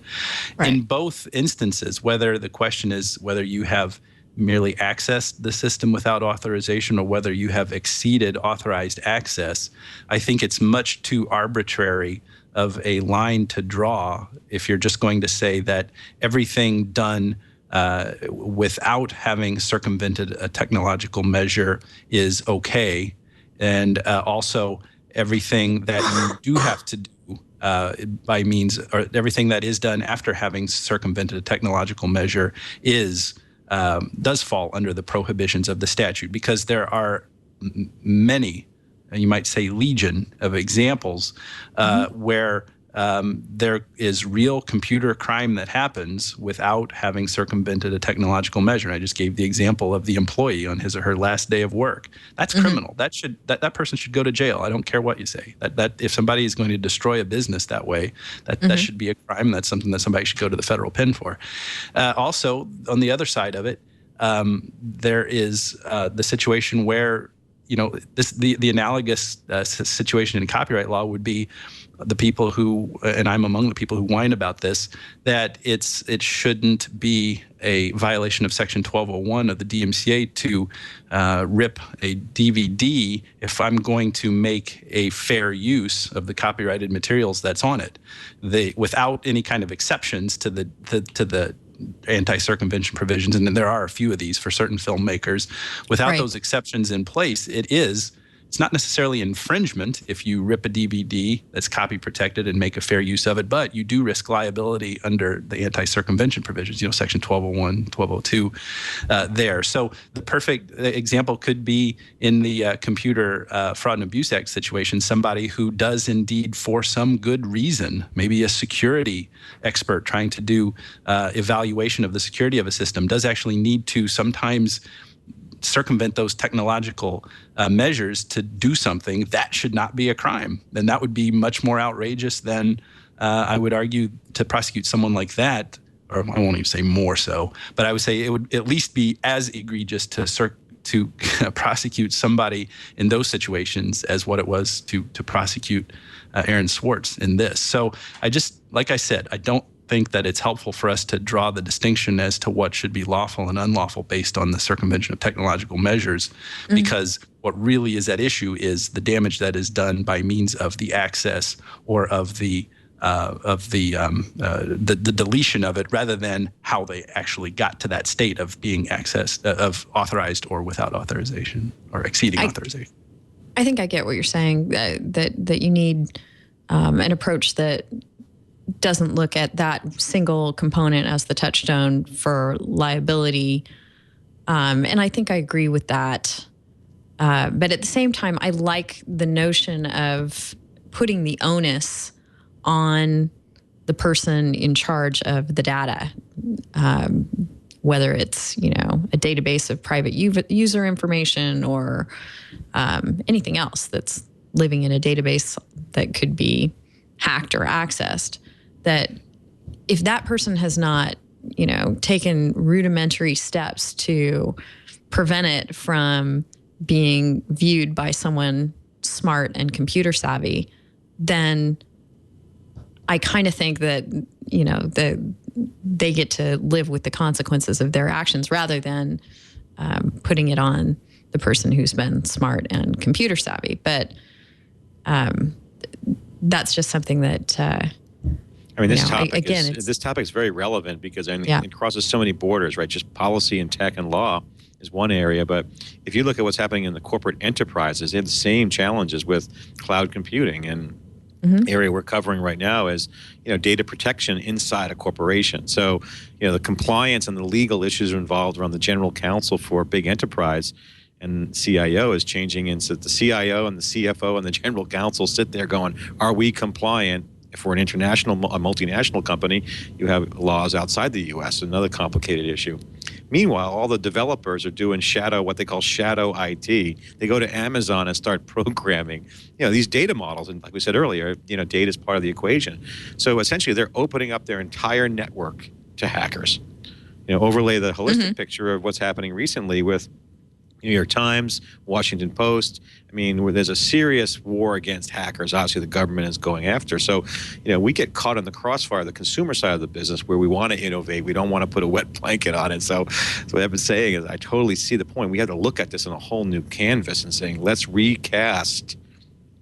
Speaker 1: Right.
Speaker 5: In both instances, whether the question is whether you have merely accessed the system without authorization or whether you have exceeded authorized access, I think it's much too arbitrary of a line to draw if you're just going to say that everything done without having circumvented a technological measure is okay. And also everything that you do have to do by means, or everything that is done after having circumvented a technological measure does fall under the prohibitions of the statute, because there are many, you might say legion, of examples where there is real computer crime that happens without having circumvented a technological measure. I just gave the example of the employee on his or her last day of work. That's criminal. That person should go to jail. I don't care what you say. That if somebody is going to destroy a business that way, that should be a crime. That's something that somebody should go to the federal pen for. Also, on the other side of it, there is the situation where, the analogous situation in copyright law would be the people who, and I'm among the people who whine about this, that it shouldn't be a violation of Section 1201 of the DMCA to rip a DVD if I'm going to make a fair use of the copyrighted materials that's on it, without any kind of exceptions to the anti-circumvention provisions. And there are a few of these for certain filmmakers. Without those exceptions in place, it's not necessarily infringement if you rip a DVD that's copy protected and make a fair use of it, but you do risk liability under the anti-circumvention provisions, Section 1201, 1202 there. So the perfect example could be in the Computer Fraud and Abuse Act situation, somebody who does indeed, for some good reason, maybe a security expert trying to do evaluation of the security of a system, does actually need to sometimes circumvent those technological measures to do something. That should not be a crime. And that would be much more outrageous than, I would argue, to prosecute someone like that, or I won't even say more so, but I would say it would at least be as egregious to prosecute somebody in those situations as what it was to prosecute Aaron Swartz in this. So like I said, I don't think that it's helpful for us to draw the distinction as to what should be lawful and unlawful based on the circumvention of technological measures, because what really is at issue is the damage that is done by means of the access or of the deletion of it, rather than how they actually got to that state of being accessed, of authorized or without authorization or exceeding authorization.
Speaker 1: I think I get what you're saying, that you need an approach that doesn't look at that single component as the touchstone for liability. And I think I agree with that. But at the same time, I like the notion of putting the onus on the person in charge of the data, whether it's, a database of private user information or anything else that's living in a database that could be hacked or accessed, that if that person has not, taken rudimentary steps to prevent it from being viewed by someone smart and computer savvy, then I kind of think that, they get to live with the consequences of their actions rather than putting it on the person who's been smart and computer savvy. But that's just something that...
Speaker 6: this topic is very relevant because it crosses so many borders, right? Just policy and tech and law is one area, but if you look at what's happening in the corporate enterprises, they have the same challenges with cloud computing, and area we're covering right now is data protection inside a corporation. So the compliance and the legal issues are involved around the general counsel for a big enterprise, and CIO is changing, and so the CIO and the CFO and the general counsel sit there going, are we compliant? If we're a multinational company, you have laws outside the U.S., another complicated issue. Meanwhile, all the developers are doing what they call shadow IT. They go to Amazon and start programming, these data models. And like we said earlier, data is part of the equation. So essentially, they're opening up their entire network to hackers. overlay the holistic picture of what's happening recently with New York Times, Washington Post. I mean, where there's a serious war against hackers, obviously the government is going after. So, we get caught in the crossfire, the consumer side of the business, where we want to innovate. We don't want to put a wet blanket on it. So what I've been saying is I totally see the point. We have to look at this in a whole new canvas and saying, let's recast,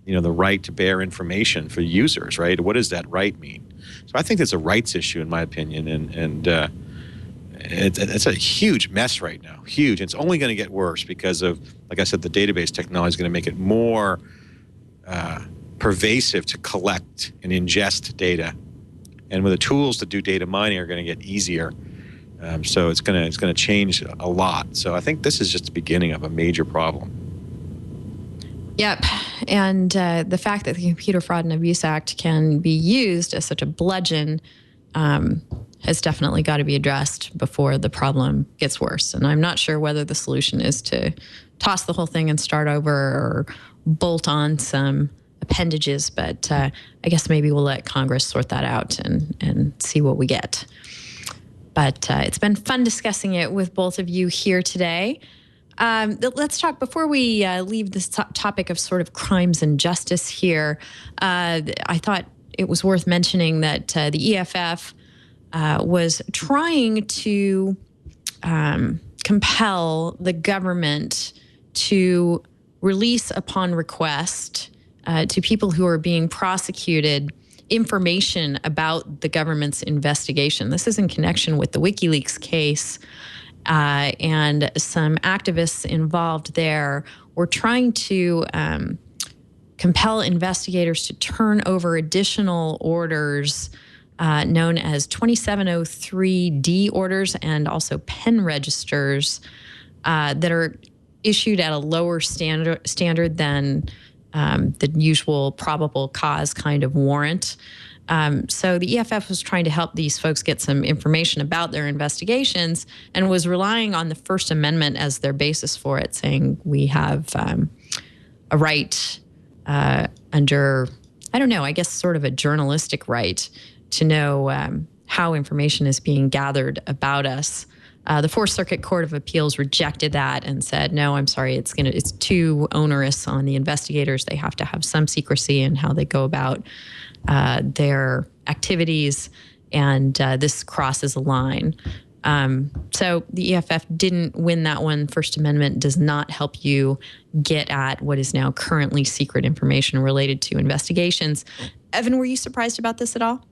Speaker 6: the right to bear information for users, right? What does that right mean? So I think that's a rights issue, in my opinion, and it's a huge mess right now, huge. It's only going to get worse because of, like I said, the database technology is going to make it more pervasive to collect and ingest data, and with the tools to do data mining are going to get easier. So it's going to change a lot. So I think this is just the beginning of a major problem.
Speaker 1: Yep. And the fact that the Computer Fraud and Abuse Act can be used as such a bludgeon has definitely got to be addressed before the problem gets worse. And I'm not sure whether the solution is to toss the whole thing and start over or bolt on some appendages, but I guess maybe we'll let Congress sort that out and see what we get. But it's been fun discussing it with both of you here today. Let's talk, before we leave this topic of sort of crimes and justice here, I thought it was worth mentioning that the EFF was trying to compel the government to release upon request to people who are being prosecuted information about the government's investigation. This is in connection with the WikiLeaks case. And some activists involved there were trying to compel investigators to turn over additional orders known as 2703D orders and also pen registers that are issued at a lower standard than the usual probable cause kind of warrant. So the EFF was trying to help these folks get some information about their investigations and was relying on the First Amendment as their basis for it, saying we have a right under, I don't know, I guess sort of a journalistic right to know how information is being gathered about us. The Fourth Circuit Court of Appeals rejected that and said, no, I'm sorry, it's too onerous on the investigators. They have to have some secrecy in how they go about their activities, and this crosses a line. So the EFF didn't win that one. First Amendment does not help you get at what is now currently secret information related to investigations. Evan, were you surprised about this at all?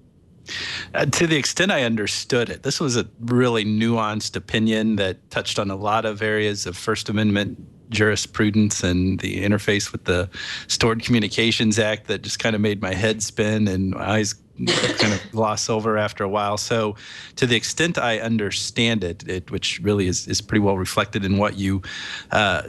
Speaker 5: To the extent I understood it, this was a really nuanced opinion that touched on a lot of areas of First Amendment jurisprudence and the interface with the Stored Communications Act that just kind of made my head spin and my eyes kind of gloss over after a while. So to the extent I understand it which really is pretty well reflected in what you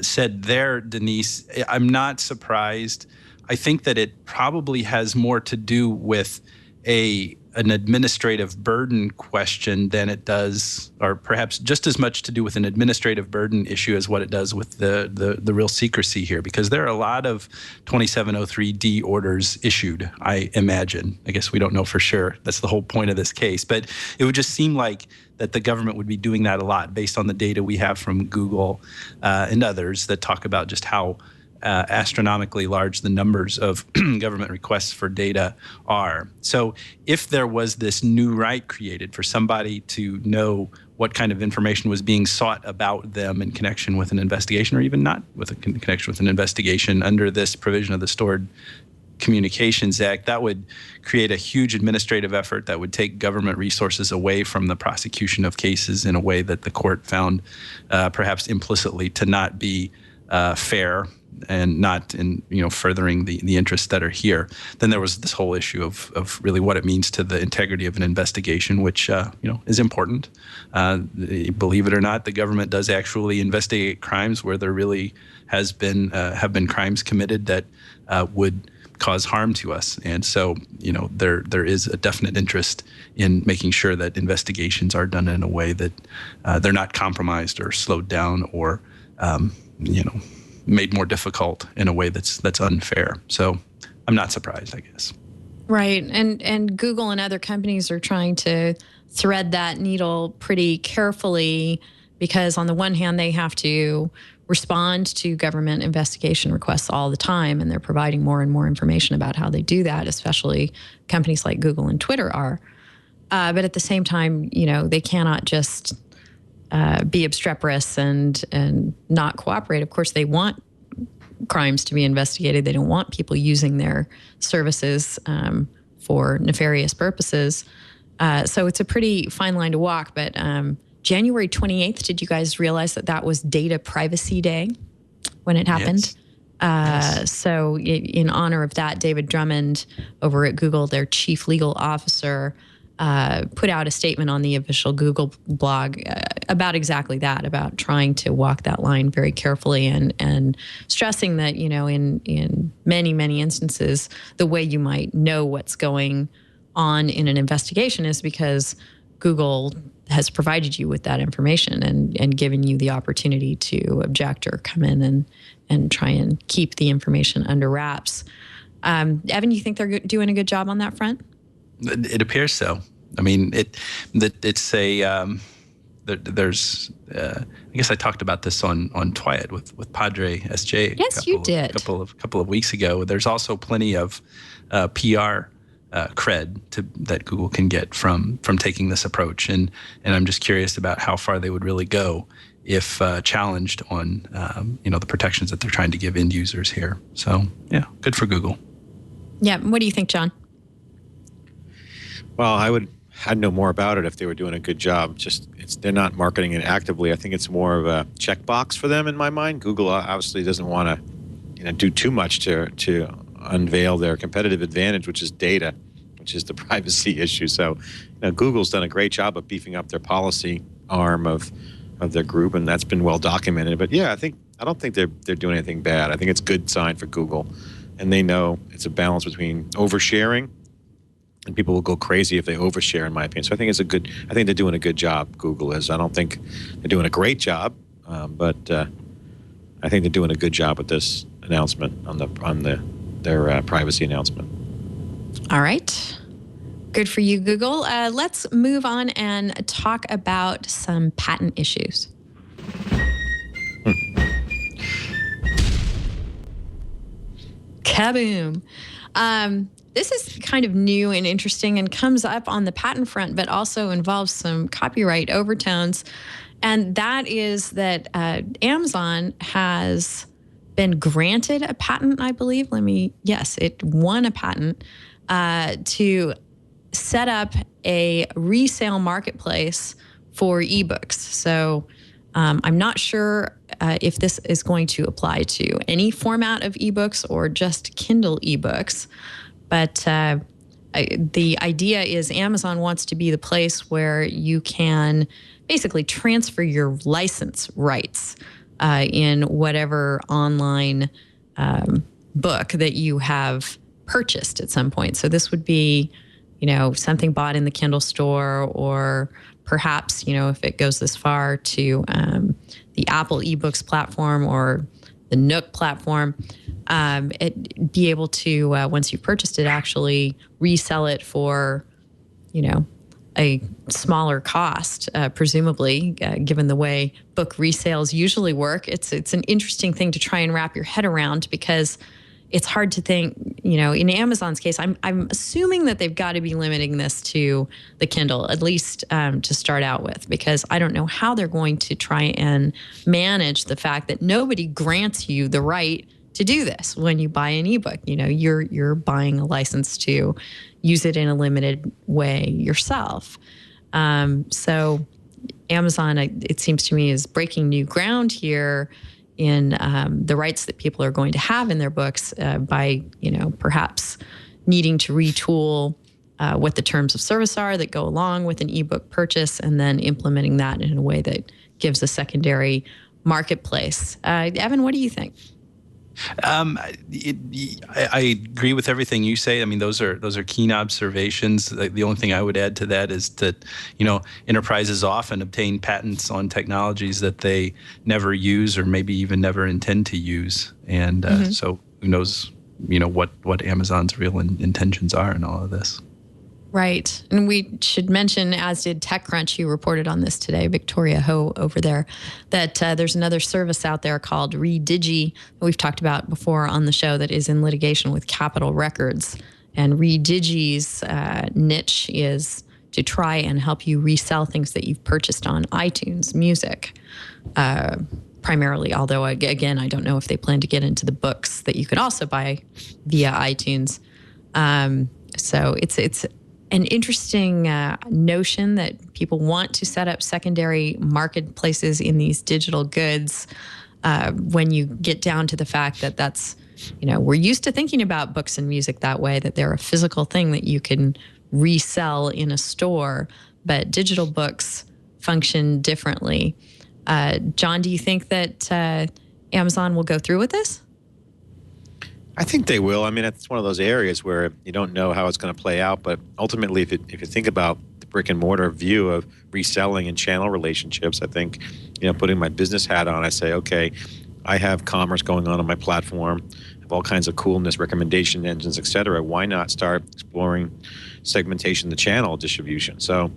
Speaker 5: said there, Denise, I'm not surprised. I think that it probably has more to do with an administrative burden question than it does, or perhaps just as much to do with an administrative burden issue as what it does with the real secrecy here, because there are a lot of 2703D orders issued, I imagine. I guess we don't know for sure. That's the whole point of this case. But it would just seem like that the government would be doing that a lot based on the data we have from Google and others that talk about just how astronomically large the numbers of government requests for data are. So if there was this new right created for somebody to know what kind of information was being sought about them in connection with an investigation, or even not with a connection with an investigation under this provision of the Stored Communications Act, that would create a huge administrative effort that would take government resources away from the prosecution of cases in a way that the court found perhaps implicitly to not be fair and not in furthering the interests that are here. Then there was this whole issue of really what it means to the integrity of an investigation, which is important. Believe it or not, the government does actually investigate crimes where there really have been crimes committed that would cause harm to us, and so there is a definite interest in making sure that investigations are done in a way that they're not compromised or slowed down or made more difficult in a way that's unfair. So I'm not surprised, I guess.
Speaker 1: Right. And Google and other companies are trying to thread that needle pretty carefully, because on the one hand, they have to respond to government investigation requests all the time, and they're providing more and more information about how they do that, especially companies like Google and Twitter are. But at the same time, they cannot just be obstreperous and not cooperate. Of course, they want crimes to be investigated. They don't want people using their services for nefarious purposes. So it's a pretty fine line to walk. But January 28th, did you guys realize that was Data Privacy Day when it happened? Yes. So in honor of that, David Drummond over at Google, their chief legal officer, put out a statement on the official Google blog about exactly that, about trying to walk that line very carefully and stressing that, in many, many instances, the way you might know what's going on in an investigation is because Google has provided you with that information and given you the opportunity to object or come in and try and keep the information under wraps. Evan, you think they're doing a good job on that front?
Speaker 5: It appears so. I mean, it's a there's. I guess I talked about this on Twiat with Padre SJ.
Speaker 1: Yes, you did.
Speaker 5: A couple of weeks ago. There's also plenty of PR cred that Google can get from taking this approach, and I'm just curious about how far they would really go if challenged on the protections that they're trying to give end users here. So yeah, good for Google.
Speaker 1: Yeah. What do you think, John?
Speaker 6: Well, I'd know more about it if they were doing a good job. They're not marketing it actively. I think it's more of a checkbox for them in my mind. Google obviously doesn't want to do too much to unveil their competitive advantage, which is data, which is the privacy issue. So Google's done a great job of beefing up their policy arm of their group, and that's been well documented. But yeah, I don't think they're doing anything bad. I think it's a good sign for Google, and they know it's a balance between oversharing, and people will go crazy if they overshare, in my opinion. So I think I think they're doing a good job. Google is. I don't think they're doing a great job, but I think they're doing a good job with this announcement on their privacy announcement.
Speaker 1: All right. Good for you, Google. Let's move on and talk about some patent issues. Kaboom. This is kind of new and interesting and comes up on the patent front, but also involves some copyright overtones. And that is that Amazon has been granted a patent, I believe. It won a patent to set up a resale marketplace for ebooks. So I'm not sure if this is going to apply to any format of ebooks or just Kindle ebooks. But the idea is Amazon wants to be the place where you can basically transfer your license rights in whatever online book that you have purchased at some point. So this would be, something bought in the Kindle store, or perhaps, if it goes this far, to the Apple eBooks platform or the Nook platform, be able to, once you've purchased it, actually resell it for, a smaller cost, presumably, given the way book resales usually work. It's an interesting thing to try and wrap your head around, because it's hard to think, in Amazon's case, I'm assuming that they've got to be limiting this to the Kindle, at least to start out with, because I don't know how they're going to try and manage the fact that nobody grants you the right to do this when you buy an ebook. You're buying a license to use it in a limited way yourself. So Amazon, it seems to me, is breaking new ground here in the rights that people are going to have in their books by, perhaps needing to retool what the terms of service are that go along with an ebook purchase, and then implementing that in a way that gives a secondary marketplace. Evan, what do you think?
Speaker 5: I agree with everything you say. I mean, those are keen observations. The only thing I would add to that is that, enterprises often obtain patents on technologies that they never use, or maybe even never intend to use. And so who knows, what Amazon's real intentions are in all of this.
Speaker 1: Right. And we should mention, as did TechCrunch, who reported on this today, Victoria Ho over there, that there's another service out there called Redigi that we've talked about before on the show that is in litigation with Capitol Records. And Redigi's niche is to try and help you resell things that you've purchased on iTunes Music, primarily. Although, again, I don't know if they plan to get into the books that you could also buy via iTunes. So it's an interesting notion that people want to set up secondary marketplaces in these digital goods when you get down to the fact that that's, we're used to thinking about books and music that way, that they're a physical thing that you can resell in a store, but digital books function differently. John, do you think that Amazon will go through with this?
Speaker 6: I think they will. I mean, it's one of those areas where you don't know how it's going to play out. But ultimately, if you think about the brick and mortar view of reselling and channel relationships, I think, putting my business hat on, I say, okay, I have commerce going on my platform, I have all kinds of coolness, recommendation engines, et cetera. Why not start exploring segmentation, the channel distribution? So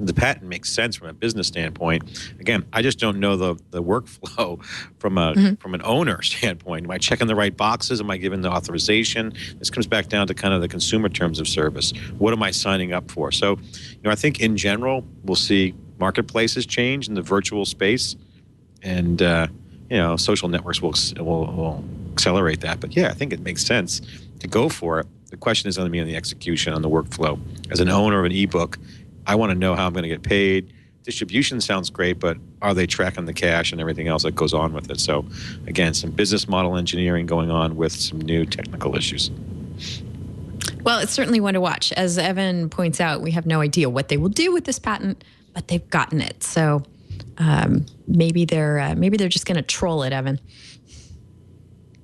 Speaker 6: the patent makes sense from a business standpoint. Again, I just don't know the workflow from an owner standpoint. Am I checking the right boxes? Am I giving the authorization? This comes back down to kind of the consumer terms of service. What am I signing up for? So, I think in general, we'll see marketplaces change in the virtual space, and social networks will accelerate that. But yeah, I think it makes sense to go for it. The question is going to be on the execution, on the workflow. As an owner of an ebook, I want to know how I'm going to get paid. Distribution sounds great, but are they tracking the cash and everything else that goes on with it? So again, some business model engineering going on with some new technical issues.
Speaker 1: Well, it's certainly one to watch. As Evan points out, we have no idea what they will do with this patent, but they've gotten it. So maybe they're just going to troll it, Evan.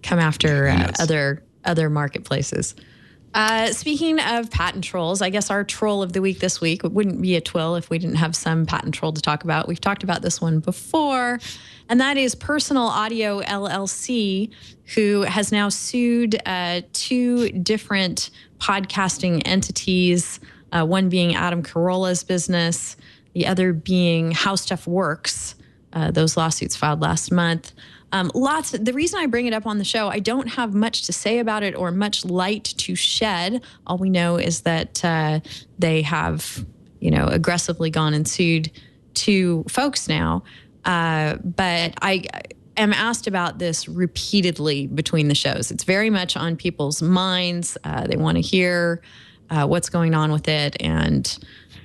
Speaker 1: Come after other marketplaces. Speaking of patent trolls, I guess our troll of the week this week, it wouldn't be a twill if we didn't have some patent troll to talk about. We've talked about this one before, and that is Personal Audio LLC, who has now sued two different podcasting entities, one being Adam Carolla's business, the other being How Stuff Works. Those lawsuits filed last month. The reason I bring it up on the show, I don't have much to say about it or much light to shed. All we know is that they have, aggressively gone and sued two folks now. But I am asked about this repeatedly between the shows. It's very much on people's minds. They want to hear what's going on with it. And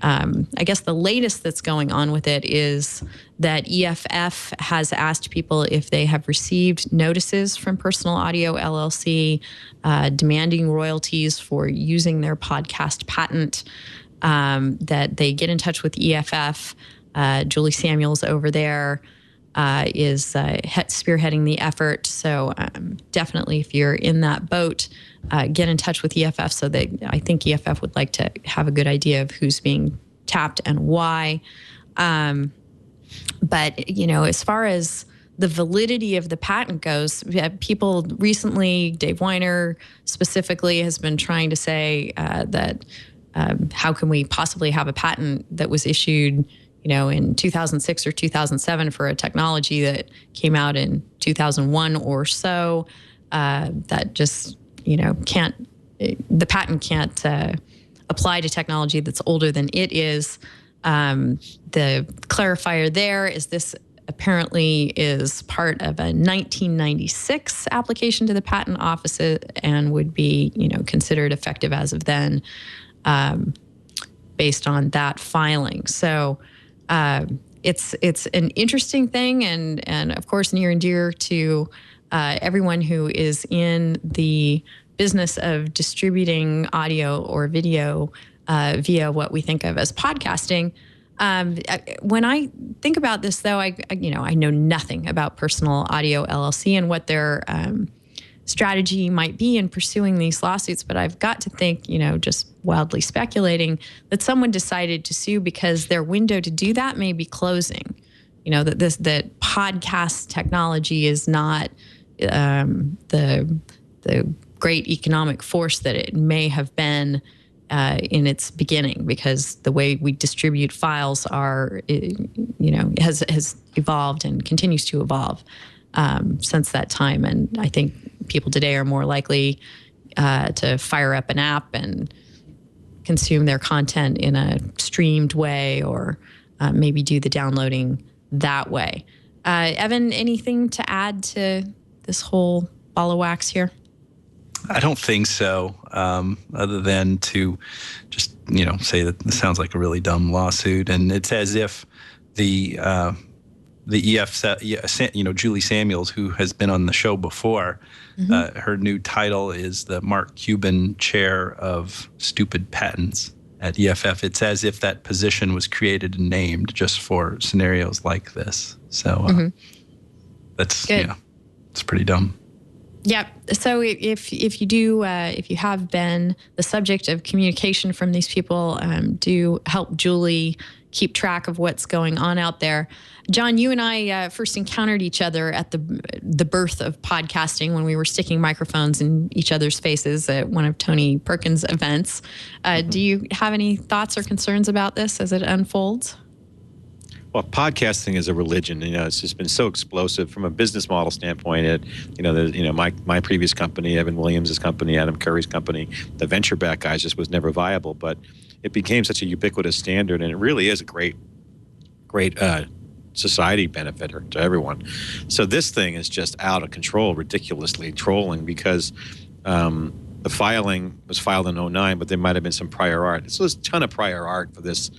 Speaker 1: I guess the latest that's going on with it is that EFF has asked people if they have received notices from Personal Audio LLC demanding royalties for using their podcast patent, that they get in touch with EFF. Julie Samuels over there is spearheading the effort. So definitely, if you're in that boat, get in touch with EFF. So that I think EFF would like to have a good idea of who's being tapped and why. But as far as the validity of the patent goes, people recently, Dave Weiner specifically, has been trying to say that how can we possibly have a patent that was issued in 2006 or 2007 for a technology that came out in 2001 or so, that just, the patent can't apply to technology that's older than it is. The clarifier there is this apparently is part of a 1996 application to the patent office and would be, considered effective as of then, based on that filing. So, it's an interesting thing, and of course near and dear to everyone who is in the business of distributing audio or video via what we think of as podcasting. When I think about this, though, I know nothing about Personal Audio LLC and what their strategy might be in pursuing these lawsuits, but I've got to think, just wildly speculating, that someone decided to sue because their window to do that may be closing. That podcast technology is not the great economic force that it may have been in its beginning, because the way we distribute files has evolved and continues to evolve since that time. And I think people today are more likely to fire up an app and consume their content in a streamed way, or maybe do the downloading that way. Evan, anything to add to this whole ball of wax here?
Speaker 5: I don't think so, other than to just, say that this sounds like a really dumb lawsuit. And it's as if the Julie Samuels, who has been on the show before, her new title is the Mark Cuban Chair of Stupid Patents at EFF. It's as if that position was created and named just for scenarios like this. So that's, it's pretty dumb.
Speaker 1: Yep. So if you have been the subject of communication from these people, do help Julie keep track of what's going on out there. John, you and I first encountered each other at the birth of podcasting when we were sticking microphones in each other's faces at one of Tony Perkins' events. Do you have any thoughts or concerns about this as it unfolds?
Speaker 6: Well, podcasting is a religion. It's just been so explosive from a business model standpoint. My previous company, Evan Williams' company, Adam Curry's company, the venture-backed guys just was never viable. But it became such a ubiquitous standard, and it really is a great society benefit to everyone. So this thing is just out of control, ridiculously trolling, because the filing was filed in 2009, but there might have been some prior art. So there's a ton of prior art for this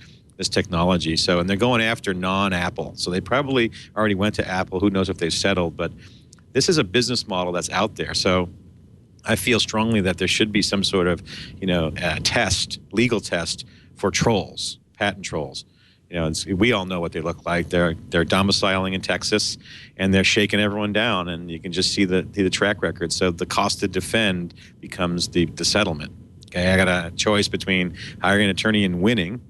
Speaker 6: technology. So, and they're going after non-Apple. So they probably already went to Apple. Who knows if they've settled, but this is a business model that's out there. So I feel strongly that there should be some sort of, legal test for trolls, patent trolls. We all know what they look like. They're domiciling in Texas, and they're shaking everyone down, and you can just see the track record. So the cost to defend becomes the settlement. Okay, I got a choice between hiring an attorney and winning,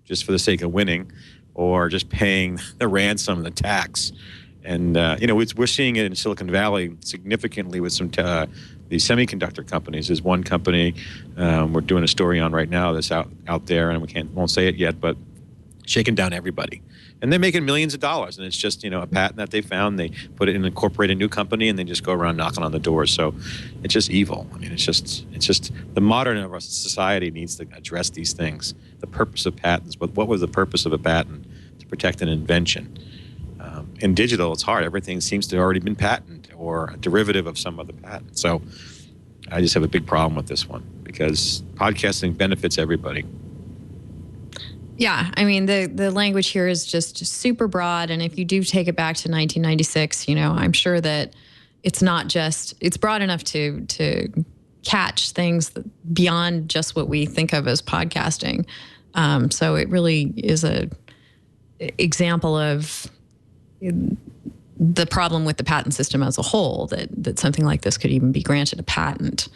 Speaker 6: just for the sake of winning, or just paying the ransom, the tax. And, we're seeing it in Silicon Valley significantly with some the semiconductor companies. There's one company we're doing a story on right now that's out there, and won't say it yet, but shaking down everybody. And they're making millions of dollars, and it's just, a patent that they found. They put it in, incorporate a new company, and they just go around knocking on the doors. So it's just evil. I mean, it's just the modern of our society needs to address these things. The purpose of patents, but what was the purpose of a patent? To protect an invention. In digital, it's hard. Everything seems to have already been patented or a derivative of some other patent. So I just have a big problem with this one, because podcasting benefits everybody.
Speaker 1: Yeah, I mean, the language here is just super broad. And if you do take it back to 1996, I'm sure that it's broad enough to catch things beyond just what we think of as podcasting. So it really is a example of the problem with the patent system as a whole, that something like this could even be granted a patent,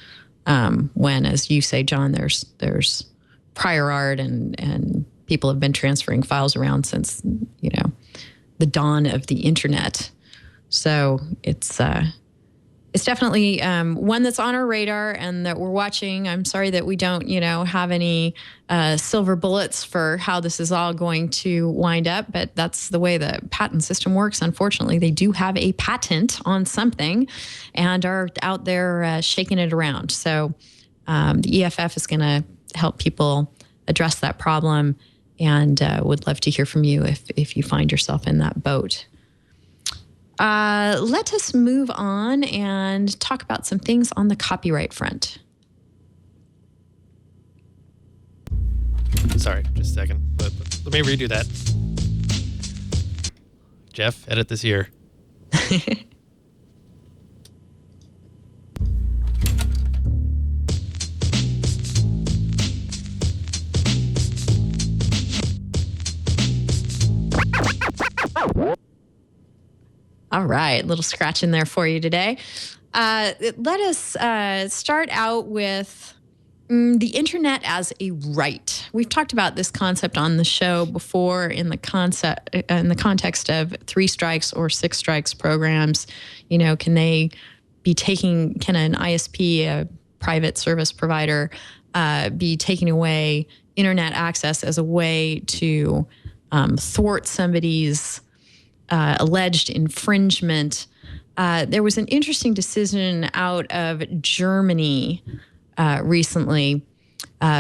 Speaker 1: when, as you say, John, there's prior art and people have been transferring files around since, the dawn of the internet. So it's definitely one that's on our radar and that we're watching. I'm sorry that we don't, have any silver bullets for how this is all going to wind up, but that's the way the patent system works. Unfortunately, they do have a patent on something and are out there shaking it around. So the EFF is going to help people address that problem, and would love to hear from you if you find yourself in that boat. Let us move on and talk about some things on the copyright front.
Speaker 7: Sorry, just a second. But let me redo that. Jeff, edit this here.
Speaker 1: All right, a little scratch in there for you today. Let us start out with the internet as a right. We've talked about this concept on the show before in the context of 3 strikes or 6 strikes programs. Can an ISP, a private service provider, be taking away internet access as a way to thwart somebody's alleged infringement. There was an interesting decision out of Germany recently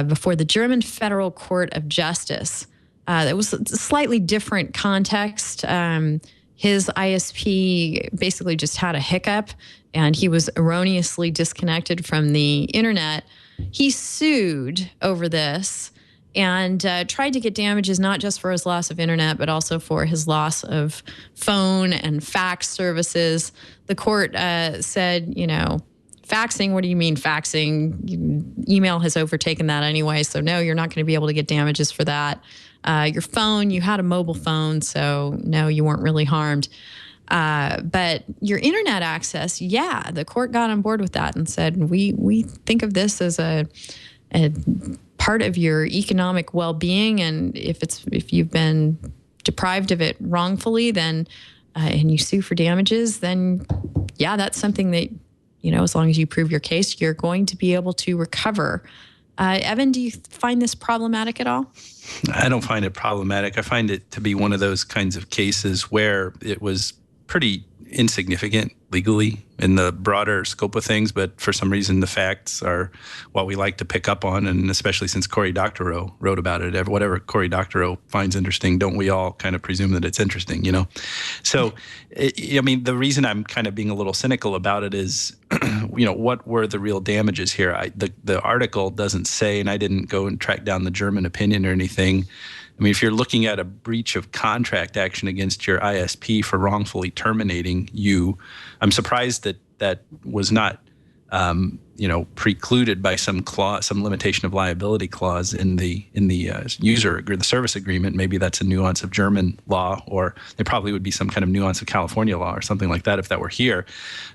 Speaker 1: before the German Federal Court of Justice. It was a slightly different context. His ISP basically just had a hiccup and he was erroneously disconnected from the internet. He sued over this and tried to get damages not just for his loss of internet, but also for his loss of phone and fax services. The court said, faxing, what do you mean faxing? Email has overtaken that anyway, so no, you're not going to be able to get damages for that. Your phone, you had a mobile phone, so no, you weren't really harmed. But your internet access, yeah, the court got on board with that and said, we think of this as a part of your economic well-being, and if you've been deprived of it wrongfully, then and you sue for damages, then yeah, that's something that, as long as you prove your case, you're going to be able to recover. Evan, do you find this problematic at all?
Speaker 5: I don't find it problematic. I find it to be one of those kinds of cases where it was pretty insignificant legally in the broader scope of things, but for some reason the facts are what we like to pick up on, and especially since Cory Doctorow wrote about it. Whatever Cory Doctorow finds interesting, don't we all kind of presume that it's interesting, So, the reason I'm kind of being a little cynical about it is, what were the real damages here? The article doesn't say, and I didn't go and track down the German opinion or anything. If you're looking at a breach of contract action against your ISP for wrongfully terminating you, I'm surprised that was not, precluded by some clause, some limitation of liability clause in the user or the service agreement. Maybe that's a nuance of German law, or there probably would be some kind of nuance of California law or something like that if that were here.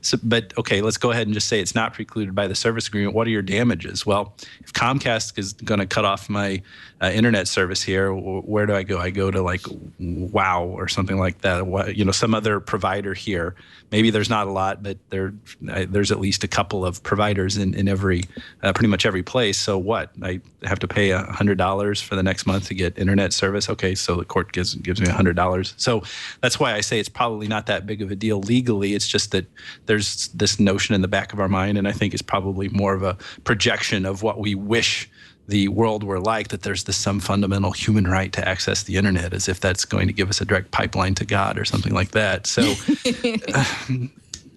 Speaker 5: So, but okay, let's go ahead and just say it's not precluded by the service agreement. What are your damages? Well, if Comcast is going to cut off my internet service here, where do I go? I go to like WOW or something like that. Some other provider here. Maybe there's not a lot, but there's at least a couple of providers in every pretty much every place. So what? I have to pay $100 for the next month to get internet service. Okay, so the court gives me $100. So that's why I say it's probably not that big of a deal legally. It's just that there's this notion in the back of our mind, and I think it's probably more of a projection of what we wish the world were like, that there's some fundamental human right to access the internet, as if that's going to give us a direct pipeline to God or something like that. So,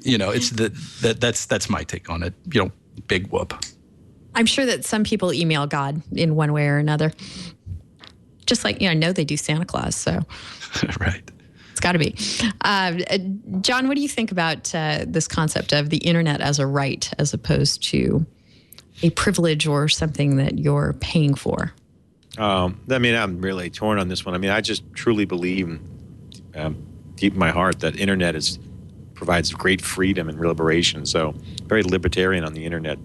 Speaker 5: it's that's my take on it. Big whoop.
Speaker 1: I'm sure that some people email God in one way or another. Just like, I know they do Santa Claus, so.
Speaker 5: Right.
Speaker 1: It's got to be. John, what do you think about this concept of the internet as a right as opposed to a privilege or something that you're paying for?
Speaker 6: I'm really torn on this one. I just truly believe deep in my heart that internet provides great freedom and liberation. So very libertarian on the internet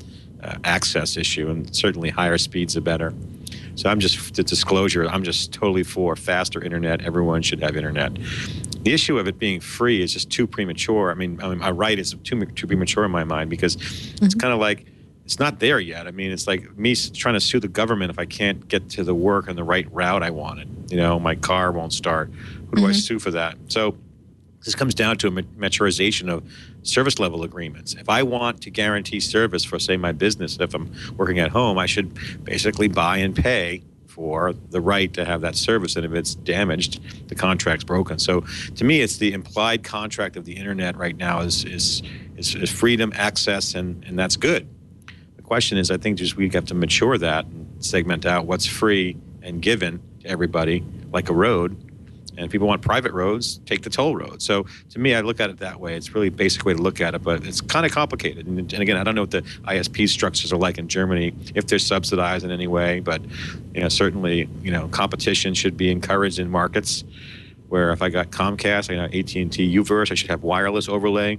Speaker 6: access issue, and certainly higher speeds are better. So I'm just totally for faster internet. Everyone should have internet. The issue of it being free is just too premature. A right is too premature in my mind, because it's kind of like, it's not there yet. It's like me trying to sue the government if I can't get to the work on the right route I wanted. My car won't start. Who do I sue for that? So this comes down to a maturization of service level agreements. If I want to guarantee service for, say, my business, if I'm working at home, I should basically buy and pay for the right to have that service. And if it's damaged, the contract's broken. So to me, it's the implied contract of the internet right now is freedom, access, and that's good. The question is, I think we have to mature that and segment out what's free and given to everybody, like a road. And if people want private roads, take the toll road. So to me, I look at it that way. It's really a basic way to look at it, but it's kind of complicated. And again, I don't know what the ISP structures are like in Germany, if they're subsidized in any way, but certainly, competition should be encouraged in markets where if I got Comcast, I got AT&T U-verse, I should have wireless overlay.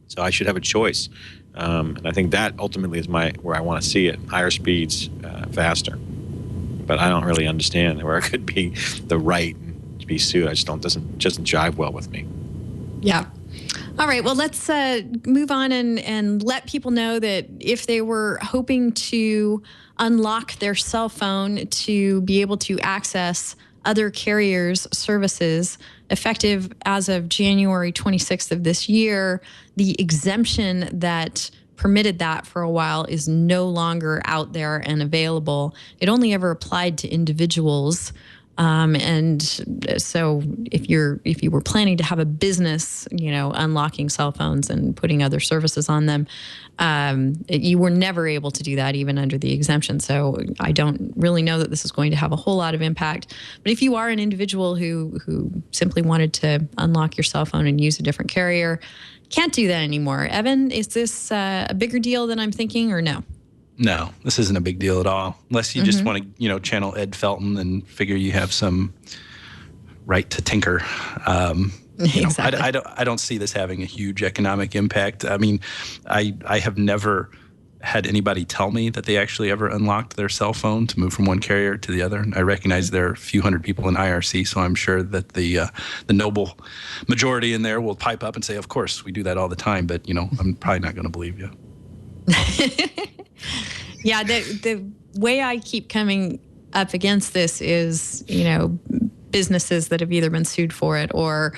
Speaker 6: So I should have a choice. And I think that ultimately is where I want to see it, higher speeds, faster. But I don't really understand where it could be the right to be sued. It just doesn't jive well with me.
Speaker 1: Yeah. All right, well, let's move on and let people know that if they were hoping to unlock their cell phone to be able to access other carriers' services, effective as of January 26th of this year, the exemption that permitted that for a while is no longer out there and available. It only ever applied to individuals. And so if you were planning to have a business, unlocking cell phones and putting other services on them, you were never able to do that even under the exemption. So I don't really know that this is going to have a whole lot of impact. But if you are an individual who simply wanted to unlock your cell phone and use a different carrier, can't do that anymore. Evan, is this a bigger deal than I'm thinking, or no?
Speaker 5: No, this isn't a big deal at all. Unless you just want to, channel Ed Felton and figure you have some right to tinker.
Speaker 1: Exactly.
Speaker 5: I don't see this having a huge economic impact. I mean, I have never had anybody tell me that they actually ever unlocked their cell phone to move from one carrier to the other. I recognize there are a few hundred people in IRC, so I'm sure that the noble majority in there will pipe up and say, "Of course, we do that all the time." But I'm probably not going to believe you.
Speaker 1: Yeah, the way I keep coming up against this is, businesses that have either been sued for it or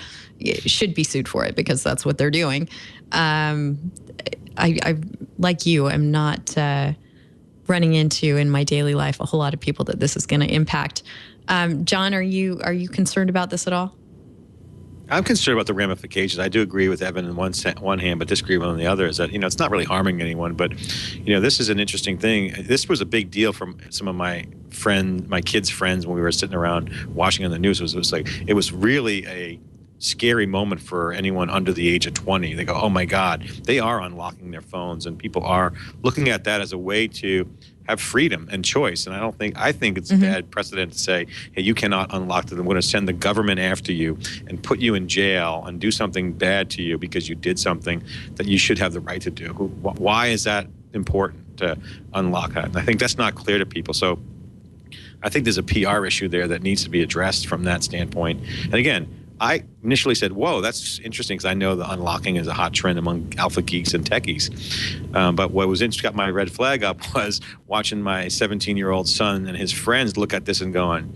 Speaker 1: should be sued for it because that's what they're doing. I like you, I'm not running into in my daily life a whole lot of people that this is going to impact. John, are you concerned about this at all?
Speaker 6: I'm concerned about the ramifications. I do agree with Evan on one hand, but disagree with on the other. Is that it's not really harming anyone, but this is an interesting thing. This was a big deal from some of my kids' friends when we were sitting around watching on the news. It was really a scary moment for anyone under the age of 20. They go, "Oh my God, they are unlocking their phones," and people are looking at that as a way to have freedom and choice. And I think it's a bad precedent to say, "Hey, you cannot unlock them. I'm going to send the government after you and put you in jail and do something bad to you because you did something that you should have the right to do." Why is that important to unlock that? And I think that's not clear to people. So I think there's a PR issue there that needs to be addressed from that standpoint. And again, I initially said, "Whoa, that's interesting," because I know the unlocking is a hot trend among alpha geeks and techies. But what got my red flag up was watching my 17-year-old son and his friends look at this and going,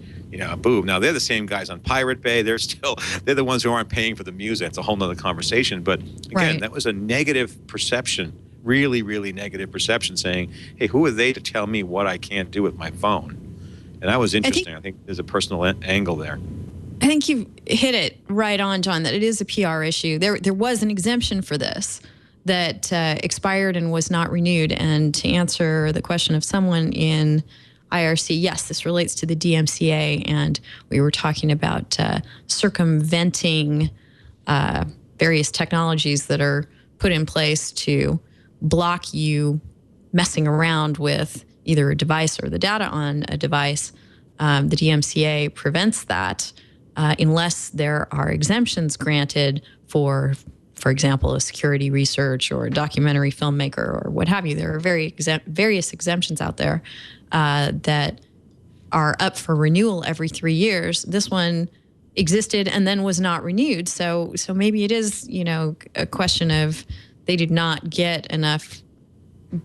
Speaker 6: boom. Now, they're the same guys on Pirate Bay. They're the ones who aren't paying for the music. It's a whole nother conversation. But again, That was a negative perception, really, really negative perception, saying, "Hey, who are they to tell me what I can't do with my phone?" And that was interesting. I think there's a personal angle there.
Speaker 1: I think you've hit it right on, John, that it is a PR issue. There was an exemption for this that expired and was not renewed. And to answer the question of someone in IRC, yes, this relates to the DMCA. And we were talking about circumventing various technologies that are put in place to block you messing around with either a device or the data on a device. The DMCA prevents that. Unless there are exemptions granted for example, a security research or a documentary filmmaker or what have you. There are various exemptions out there that are up for renewal every 3 years. This one existed and then was not renewed. So maybe it is, a question of they did not get enough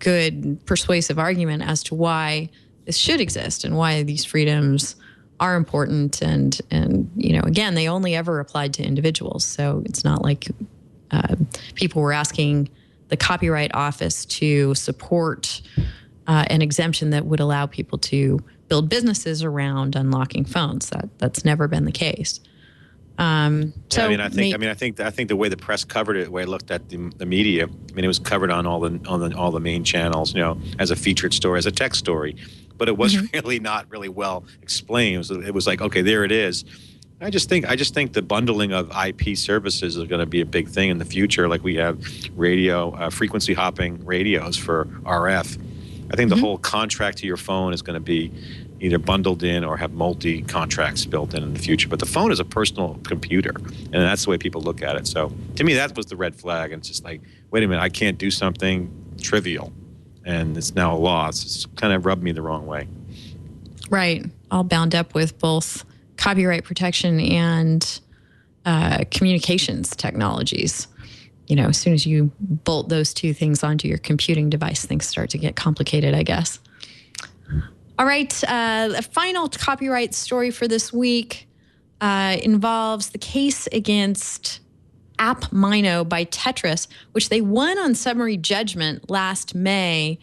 Speaker 1: good persuasive argument as to why this should exist and why these freedoms are important. And again, they only ever applied to individuals. So it's not like people were asking the Copyright Office to support an exemption that would allow people to build businesses around unlocking phones. That's never been the case. I think the way the press covered it, the way I looked at the media, it was covered on all the main channels, as a featured story, as a text story. But it was really not really well explained. It was like, okay, there it is. I just think the bundling of IP services is going to be a big thing in the future. Like we have radio frequency hopping radios for RF. I think the whole contract to your phone is going to be either bundled in or have multi-contracts built in the future. But the phone is a personal computer, and that's the way people look at it. So to me, that was the red flag. And it's just like, wait a minute, I can't do something trivial, and it's now a law. It's kind of rubbed me the wrong way. Right. All bound up with both copyright protection and communications technologies. as soon as you bolt those two things onto your computing device, things start to get complicated, I guess. All right, a final copyright story for this week involves the case against AppMino by Tetris, which they won on summary judgment last May.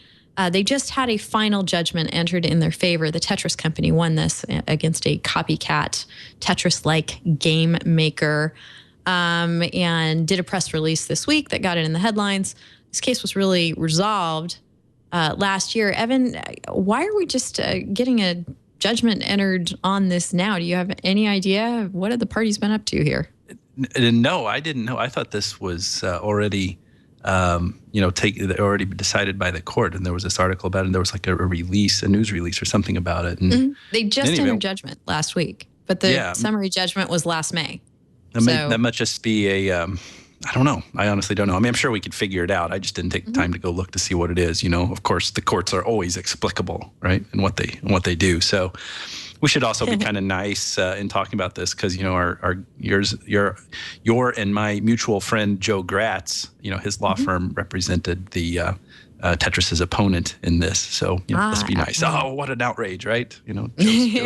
Speaker 1: They just had a final judgment entered in their favor. The Tetris company won this against a copycat Tetris-like game maker, and did a press release this week that got it in the headlines. This case was really resolved last year. Evan, why are we just getting a judgment entered on this now? Do you have any idea? What have the parties been up to here?
Speaker 5: No, I didn't know. I thought this was already, already decided by the court. And there was this article about it. And there was like a release, a news release or something about it. And
Speaker 1: they just entered judgment last week, but the summary judgment was last May.
Speaker 5: That might just be a, I don't know. I honestly don't know. I mean, I'm sure we could figure it out. I just didn't take the time to go look to see what it is. Of course, the courts are always explicable, right, in what they do. So we should also be kind of nice in talking about this because your and my mutual friend Joe Gratz, his law firm represented the Tetris's opponent in this. So let's be nice. Oh, what an outrage, right? Joe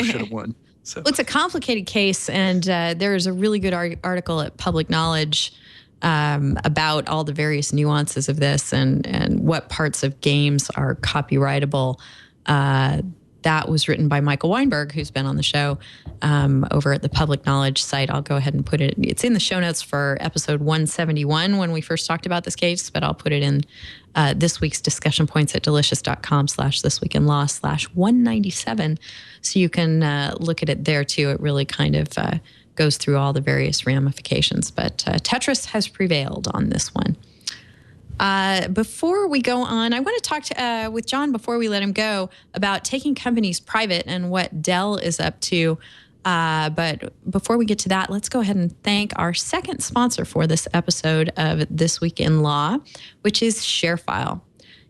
Speaker 5: should have won. So.
Speaker 1: Well, it's a complicated case, and there is a really good article at Public Knowledge about all the various nuances of this and what parts of games are copyrightable. That was written by Michael Weinberg, who's been on the show over at the Public Knowledge site. I'll go ahead and put it. It's in the show notes for episode 171 when we first talked about this case, but I'll put it in this week's discussion points at delicious.com/thisweekinlaw/197. So you can look at it there too. It really kind of goes through all the various ramifications. But Tetris has prevailed on this one. Before we go on, I want to talk with John before we let him go about taking companies private and what Dell is up to. But before we get to that, let's go ahead and thank our second sponsor for this episode of This Week in Law, which is ShareFile.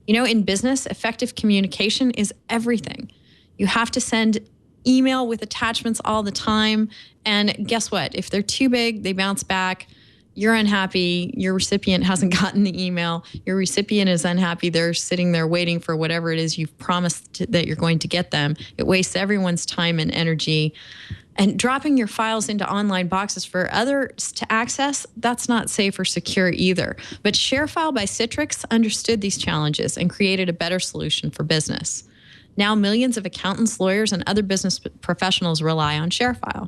Speaker 1: In business, effective communication is everything. You have to send email with attachments all the time. And guess what? If they're too big, they bounce back. You're unhappy. Your recipient hasn't gotten the email. Your recipient is unhappy. They're sitting there waiting for whatever it is you've promised that you're going to get them. It wastes everyone's time and energy. And dropping your files into online boxes for others to access, that's not safe or secure either. But ShareFile by Citrix understood these challenges and created a better solution for business. Now, millions of accountants, lawyers, and other business professionals rely on ShareFile.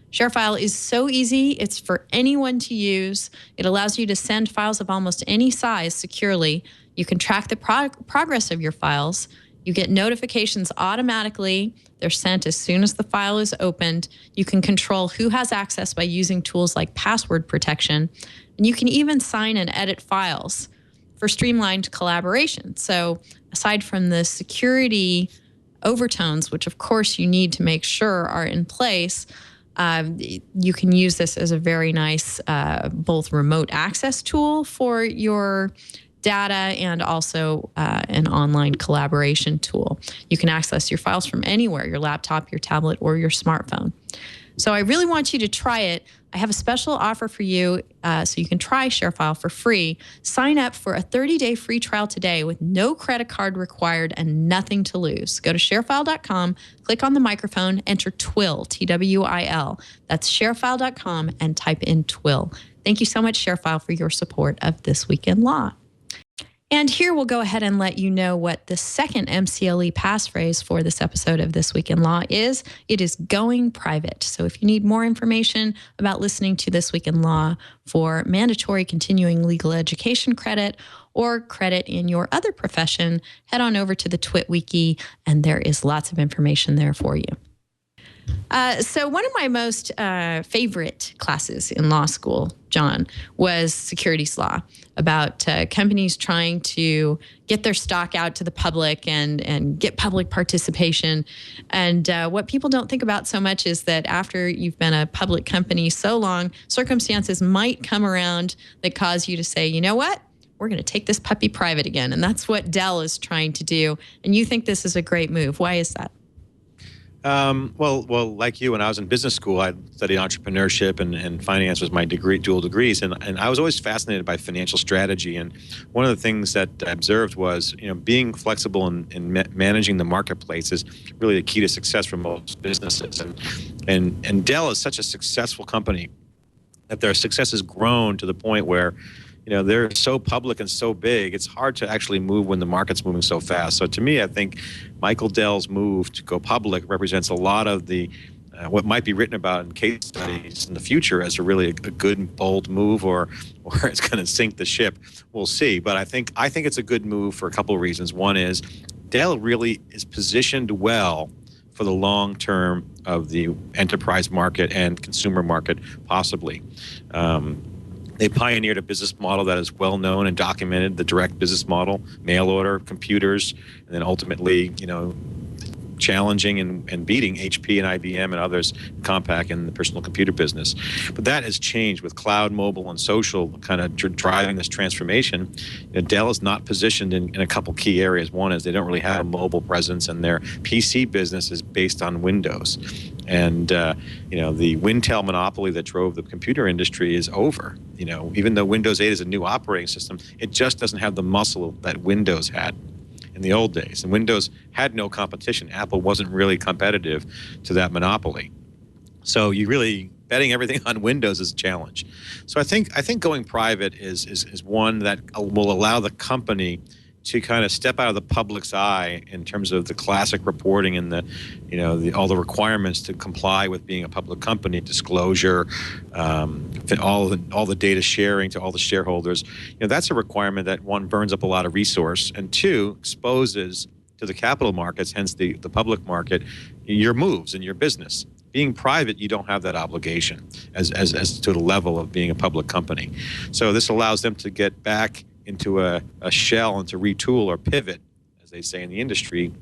Speaker 1: ShareFile is so easy. It's for anyone to use. It allows you to send files of almost any size securely. You can track the progress of your files. You get notifications automatically. They're sent as soon as the file is opened. You can control who has access by using tools like password protection. And you can even sign and edit files for streamlined collaboration. So aside from the security overtones, which of course you need to make sure are in place, you can use this as a very nice both remote access tool for your data and also an online collaboration tool. You can access your files from anywhere, your laptop, your tablet, or your smartphone. So I really want you to try it. I have a special offer for you so you can try ShareFile for free. Sign up for a 30-day free trial today with no credit card required and nothing to lose. Go to sharefile.com, click on the microphone, enter TWIL, T-W-I-L. That's sharefile.com and type in TWIL. Thank you so much, ShareFile, for your support of This Week in Law. And here we'll go ahead and let you know what the second MCLE passphrase for this episode of This Week in Law is. It is going private. So if you need more information about listening to This Week in Law for mandatory continuing legal education credit or credit in your other profession, head on over to the Twit Wiki, and there is lots of information there for you. So one of my most favorite classes in law school, John, was securities law, about companies trying to get their stock out to the public and get public participation. And what people don't think about so much is that after you've been a public company so long, circumstances might come around that cause you to say, you know what? We're going to take this puppy private again. And that's what Dell is trying to do. And you think this is a great move. Why is that?
Speaker 6: Well, like you, when I was in business school, I studied entrepreneurship and finance was my degree, dual degrees, and I was always fascinated by financial strategy. And one of the things that I observed was, being flexible in managing the marketplace is really the key to success for most businesses. And Dell is such a successful company that their success has grown to the point where they're so public and so big, it's hard to actually move when the market's moving so fast. So to me, I think Michael Dell's move to go public represents a lot of the what might be written about in case studies in the future as a good and bold move, or it's going to sink the ship. We'll see. But I think it's a good move for a couple of reasons. One is Dell really is positioned well for the long term of the enterprise market and consumer market, possibly. They pioneered a business model that is well known and documented, the direct business model, mail order, computers, and then ultimately, challenging and beating HP and IBM and others, Compaq in the personal computer business. But that has changed with cloud, mobile, and social kind of driving this transformation. Dell is not positioned in a couple key areas. One is they don't really have a mobile presence, and their PC business is based on Windows. And the Wintel monopoly that drove the computer industry is over. Even though Windows 8 is a new operating system, it just doesn't have the muscle that Windows had in the old days. And Windows had no competition. Apple wasn't really competitive to that monopoly. So you really betting everything on Windows is a challenge. So I think going private is one that will allow the company to kind of step out of the public's eye in terms of the classic reporting and all the requirements to comply with being a public company, disclosure, all the data sharing to all the shareholders. That's a requirement that, one, burns up a lot of resource, and two, exposes to the capital markets, hence the public market, your moves in your business. Being private, you don't have that obligation as to the level of being a public company. So this allows them to get back into a shell and to retool or pivot, as they say in the industry.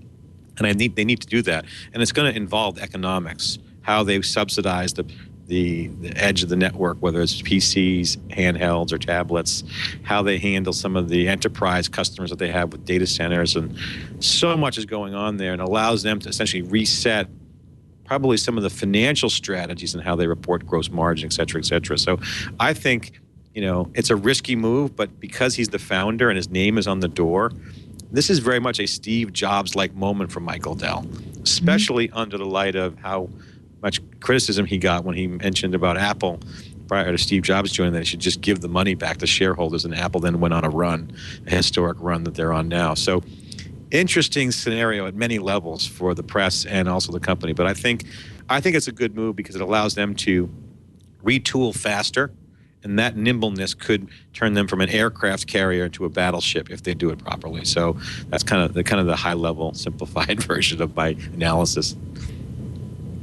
Speaker 6: And they need to do that. And it's going to involve economics, how they subsidize the edge of the network, whether it's PCs, handhelds, or tablets, how they handle some of the enterprise customers that they have with data centers. And so much is going on there, and allows them to essentially reset probably some of the financial strategies and how they report gross margin, et cetera, et cetera. So I think it's a risky move, but because he's the founder and his name is on the door, this is very much a Steve Jobs-like moment for Michael Dell, especially under the light of how much criticism he got when he mentioned about Apple prior to Steve Jobs joining, that they should just give the money back to shareholders, and Apple then went on a historic run that they're on now. So interesting scenario at many levels for the press and also the company. But I think it's a good move because it allows them to retool faster. And that nimbleness could turn them from an aircraft carrier into a battleship if they do it properly. So that's kind of the high-level, simplified version of my analysis.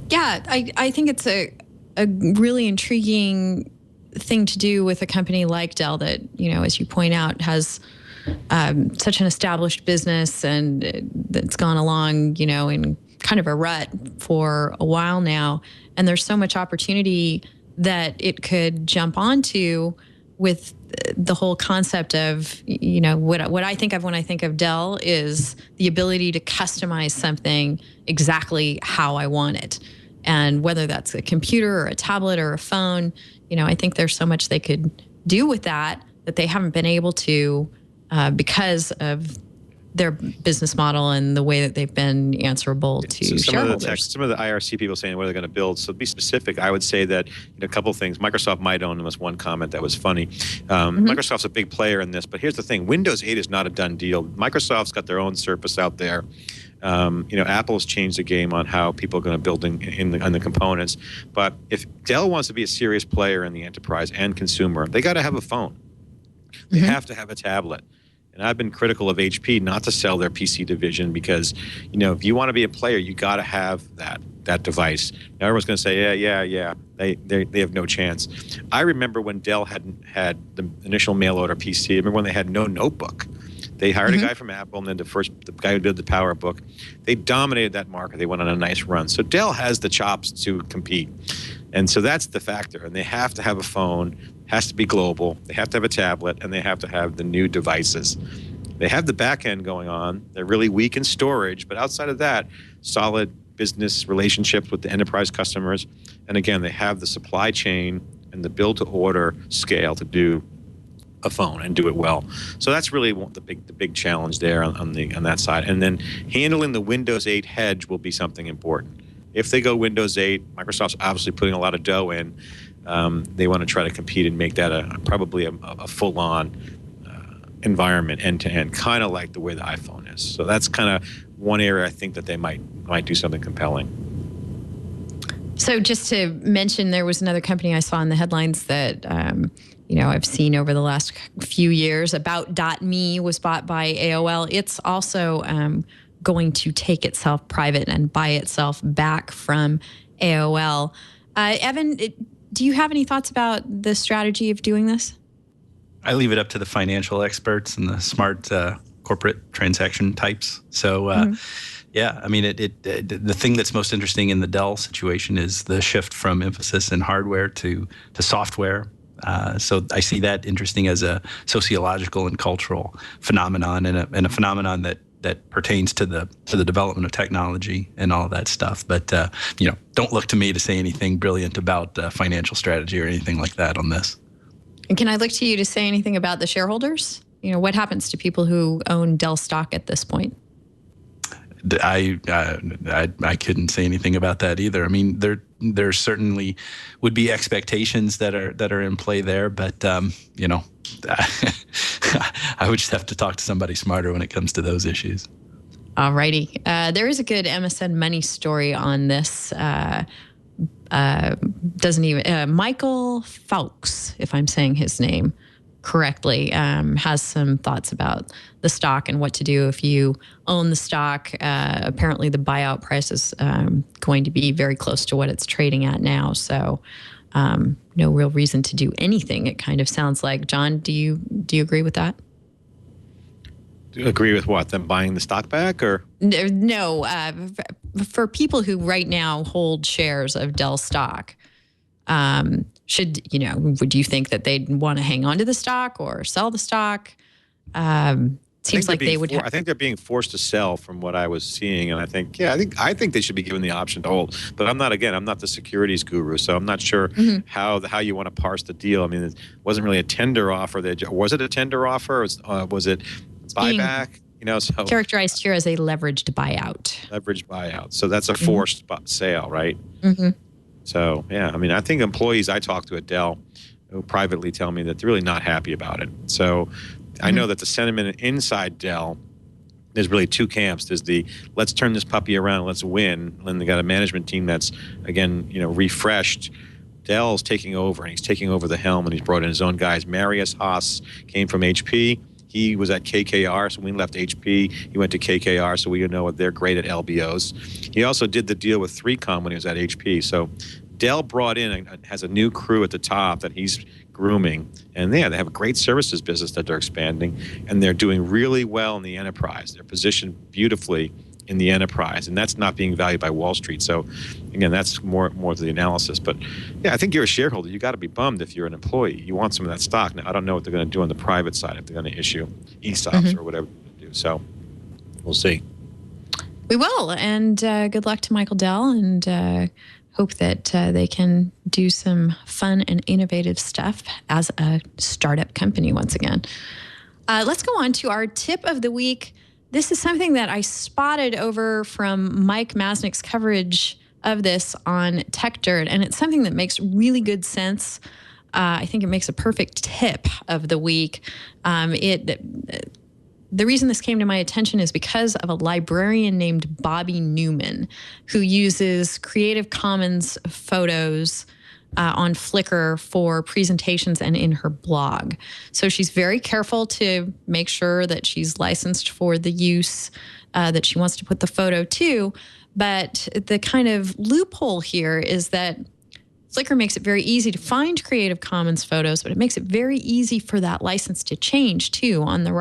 Speaker 1: Yeah, I think it's a really intriguing thing to do with a company like Dell that, as you point out, has such an established business and that's gone along, in kind of a rut for a while now. And there's so much opportunity that it could jump onto with the whole concept of, what I think of when I think of Dell is the ability to customize something exactly how I want it. And whether that's a computer or a tablet or a phone, I think there's so much they could do with that they haven't been able to because of their business model and the way that they've been answerable to shareholders.
Speaker 6: Some of the IRC people saying what are they going to build. So to be specific, I would say that a couple of things. Microsoft might own them was one comment that was funny. Microsoft's a big player in this, but here's the thing: Windows 8 is not a done deal. Microsoft's got their own Surface out there. Apple's changed the game on how people are going to build on the components. But if Dell wants to be a serious player in the enterprise and consumer, they got to have a phone. They have to have a tablet. And I've been critical of HP not to sell their PC division because, if you want to be a player, you got to have that device. Now everyone's going to say, yeah, they have no chance. I remember when Dell had the initial mail order PC. I remember when they had no notebook. They hired a guy from Apple, and then the guy who did the PowerBook. They dominated that market. They went on a nice run. So Dell has the chops to compete. And so that's the factor. And they have to have a phone, has to be global. They have to have a tablet, and they have to have the new devices. They have the back end going on. They're really weak in storage, but outside of that, solid business relationships with the enterprise customers. And again, they have the supply chain and the build to order scale to do a phone and do it well. So that's really the big challenge there on that side. And then handling the Windows 8 hedge will be something important. If they go Windows 8, Microsoft's obviously putting a lot of dough in. They want to try to compete and make that probably a full-on environment end-to-end, kind of like the way the iPhone is. So that's kind of one area I think that they might do something compelling.
Speaker 1: So just to mention, there was another company I saw in the headlines that I've seen over the last few years. About.me was bought by AOL. It's also going to take itself private and buy itself back from AOL. Evan, do you have any thoughts about the strategy of doing this?
Speaker 5: I leave it up to the financial experts and the smart corporate transaction types. So, yeah, I mean, the thing that's most interesting in the Dell situation is the shift from emphasis in hardware to software. So I see that interesting as a sociological and cultural phenomenon, and a phenomenon that pertains to the development of technology and all of that stuff. But don't look to me to say anything brilliant about financial strategy or anything like that on this.
Speaker 1: And can I look to you to say anything about the shareholders? What happens to people who own Dell stock at this point?
Speaker 5: I couldn't say anything about that either. I mean, there certainly would be expectations that are in play there, but I would just have to talk to somebody smarter when it comes to those issues.
Speaker 1: All righty. There is a good MSN Money story on this. Michael Fawkes, if I'm saying his name correctly, has some thoughts about the stock and what to do if you own the stock. Apparently the buyout price is going to be very close to what it's trading at now. So no real reason to do anything, it kind of sounds like. John, do you agree with that?
Speaker 6: Do you agree with what? Them buying the stock back, or?
Speaker 1: No, for people who right now hold shares of Dell stock, would you think that they'd want to hang on to the stock or sell the stock? Seems like they would.
Speaker 6: I think they're being forced to sell, from what I was seeing, and I think they should be given the option to hold. But I'm not the securities guru, so I'm not sure how you want to parse the deal. I mean, it wasn't really a tender offer. Was it a tender offer? Or was it buyback? So
Speaker 1: characterized here as a leveraged buyout.
Speaker 6: Leveraged buyout. So that's a forced sale, right?
Speaker 1: Mm-hmm.
Speaker 6: So yeah, I mean, I think employees I talk to at Dell who privately tell me that they're really not happy about it. So I know that the sentiment inside Dell, there's really two camps. There's the let's turn this puppy around, let's win. And they got a management team that's, again, refreshed. Dell's taking over, and he's taking over the helm, and he's brought in his own guys. Marius Haas came from HP. He was at KKR, so when he left HP, he went to KKR, so we know they're great at LBOs. He also did the deal with 3Com when he was at HP. So Dell brought in, has a new crew at the top that he's grooming. And they have a great services business that they're expanding, and they're doing really well in the enterprise. They're positioned beautifully in the enterprise, and that's not being valued by Wall Street. So again, that's more to the analysis. But yeah, I think you're a shareholder. You got to be bummed if you're an employee. You want some of that stock. Now, I don't know what they're going to do on the private side, if they're going to issue ESOPs or whatever they're going to do. So we'll see.
Speaker 1: We will. And good luck to Michael Dell, and hope that they can do some fun and innovative stuff as a startup company once again. Let's go on to our tip of the week. This is something that I spotted over from Mike Masnick's coverage of this on Tech Dirt, and it's something that makes really good sense. I think it makes a perfect tip of the week. The reason this came to my attention is because of a librarian named Bobby Newman, who uses Creative Commons photos on Flickr for presentations and in her blog. So she's very careful to make sure that she's licensed for the use that she wants to put the photo to. But the kind of loophole here is that Flickr makes it very easy to find Creative Commons photos, but it makes it very easy for that license to change too on the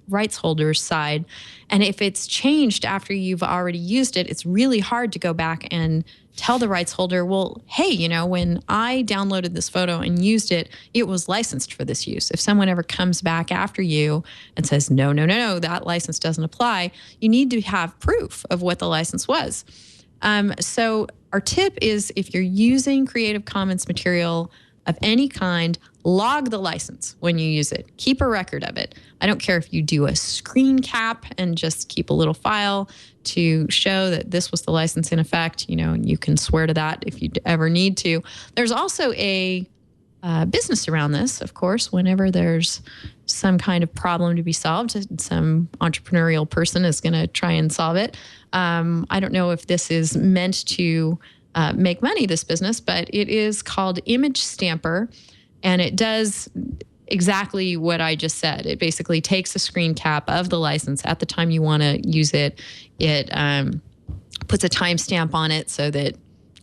Speaker 1: rights holder's side. And if it's changed after you've already used it, it's really hard to go back and tell the rights holder, well, hey, when I downloaded this photo and used it, it was licensed for this use. If someone ever comes back after you and says, no, that license doesn't apply, you need to have proof of what the license was. So our tip is if you're using Creative Commons material of any kind, log the license when you use it. Keep a record of it. I don't care if you do a screen cap and just keep a little file to show that this was the license in effect. You can swear to that if you ever need to. There's also a business around this, of course. Whenever there's some kind of problem to be solved, some entrepreneurial person is going to try and solve it. I don't know if this is meant to make money, this business, but it is called Image Stamper, and it does exactly what I just said. It basically takes a screen cap of the license at the time you want to use it. It puts a timestamp on it so that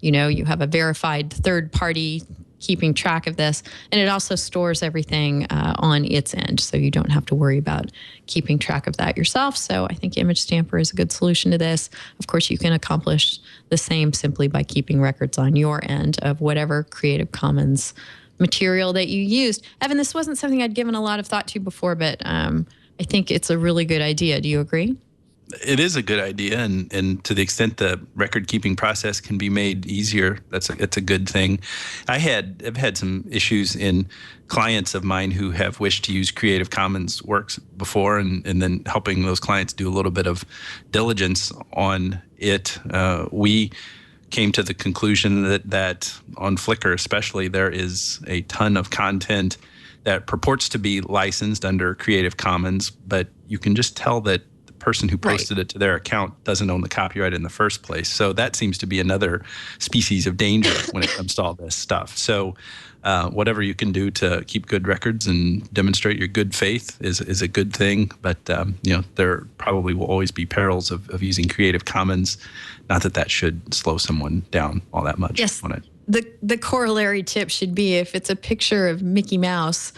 Speaker 1: you have a verified third party keeping track of this. And it also stores everything on its end, so you don't have to worry about keeping track of that yourself. So I think Image Stamper is a good solution to this. Of course, you can accomplish the same simply by keeping records on your end of whatever Creative Commons material that you used. Evan, this wasn't something I'd given a lot of thought to before, but I think it's a really good idea. Do you agree?
Speaker 5: It is a good idea, and to the extent the record-keeping process can be made easier, it's a good thing. I've had some issues in clients of mine who have wished to use Creative Commons works before, and then helping those clients do a little bit of diligence on it. We came to the conclusion that on Flickr especially, there is a ton of content that purports to be licensed under Creative Commons, but you can just tell that person who posted it to their account doesn't own the copyright in the first place. So that seems to be another species of danger when it comes to all this stuff. So whatever you can do to keep good records and demonstrate your good faith is a good thing. But there probably will always be perils of using Creative Commons. Not that should slow someone down all that much.
Speaker 1: Yes. The corollary tip should be if it's a picture of Mickey Mouse,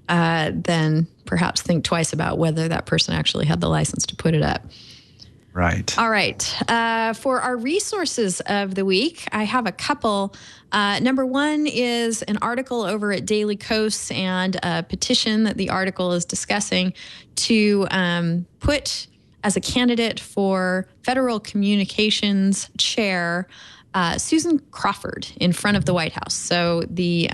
Speaker 1: then perhaps think twice about whether that person actually had the license to put it up.
Speaker 5: Right.
Speaker 1: All right. For our resources of the week, I have a couple. Number one is an article over at Daily Kos and a petition that the article is discussing to put as a candidate for federal communications chair Susan Crawford in front of the White House. So the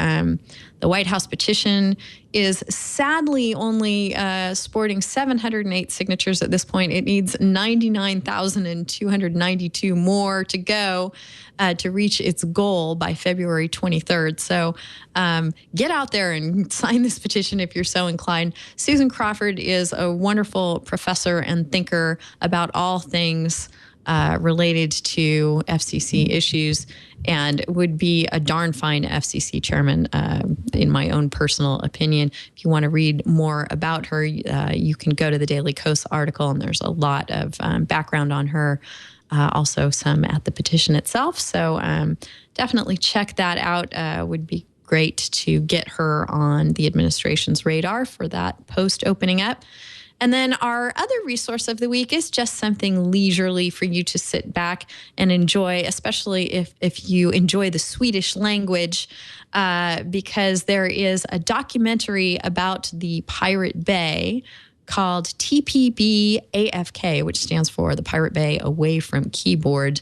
Speaker 1: White House petition is sadly only sporting 708 signatures at this point. It needs 99,292 more to go to reach its goal by February 23rd. So get out there and sign this petition if you're so inclined. Susan Crawford is a wonderful professor and thinker about all things related to FCC issues, and would be a darn fine FCC chairman, in my own personal opinion. If you want to read more about her, you can go to the Daily Kos article, and there's a lot of background on her, also some at the petition itself. So definitely check that out. Would be great to get her on the administration's radar for that post opening up. And then our other resource of the week is just something leisurely for you to sit back and enjoy, especially if you enjoy the Swedish language, because there is a documentary about the Pirate Bay called TPB AFK, which stands for the Pirate Bay Away from Keyboard.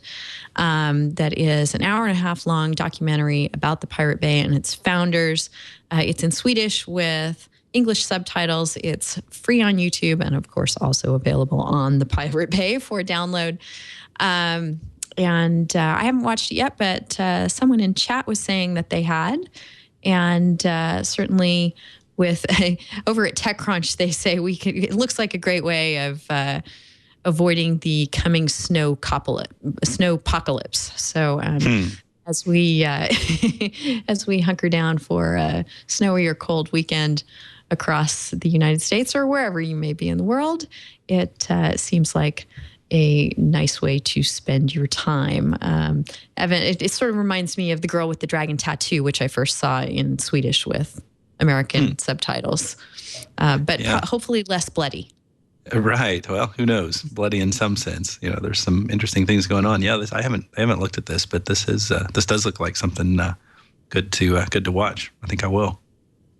Speaker 1: That is an hour-and-a-half long documentary about the Pirate Bay and its founders. It's in Swedish with English subtitles. It's free on YouTube and, of course, also available on the Pirate Bay for download. And I haven't watched it yet, but someone in chat was saying that they had. And certainly over at TechCrunch, they say it looks like a great way of avoiding the coming snow apocalypse. So as we hunker down for a snowy or cold weekend across the United States or wherever you may be in the world, it seems like a nice way to spend your time. Evan, it sort of reminds me of The Girl with the Dragon Tattoo, which I first saw in Swedish with American subtitles, but hopefully less bloody.
Speaker 5: Right. Well, who knows? Bloody in some sense. There's some interesting things going on. Yeah, I haven't looked at this, but this does look like something good to watch. I think I will.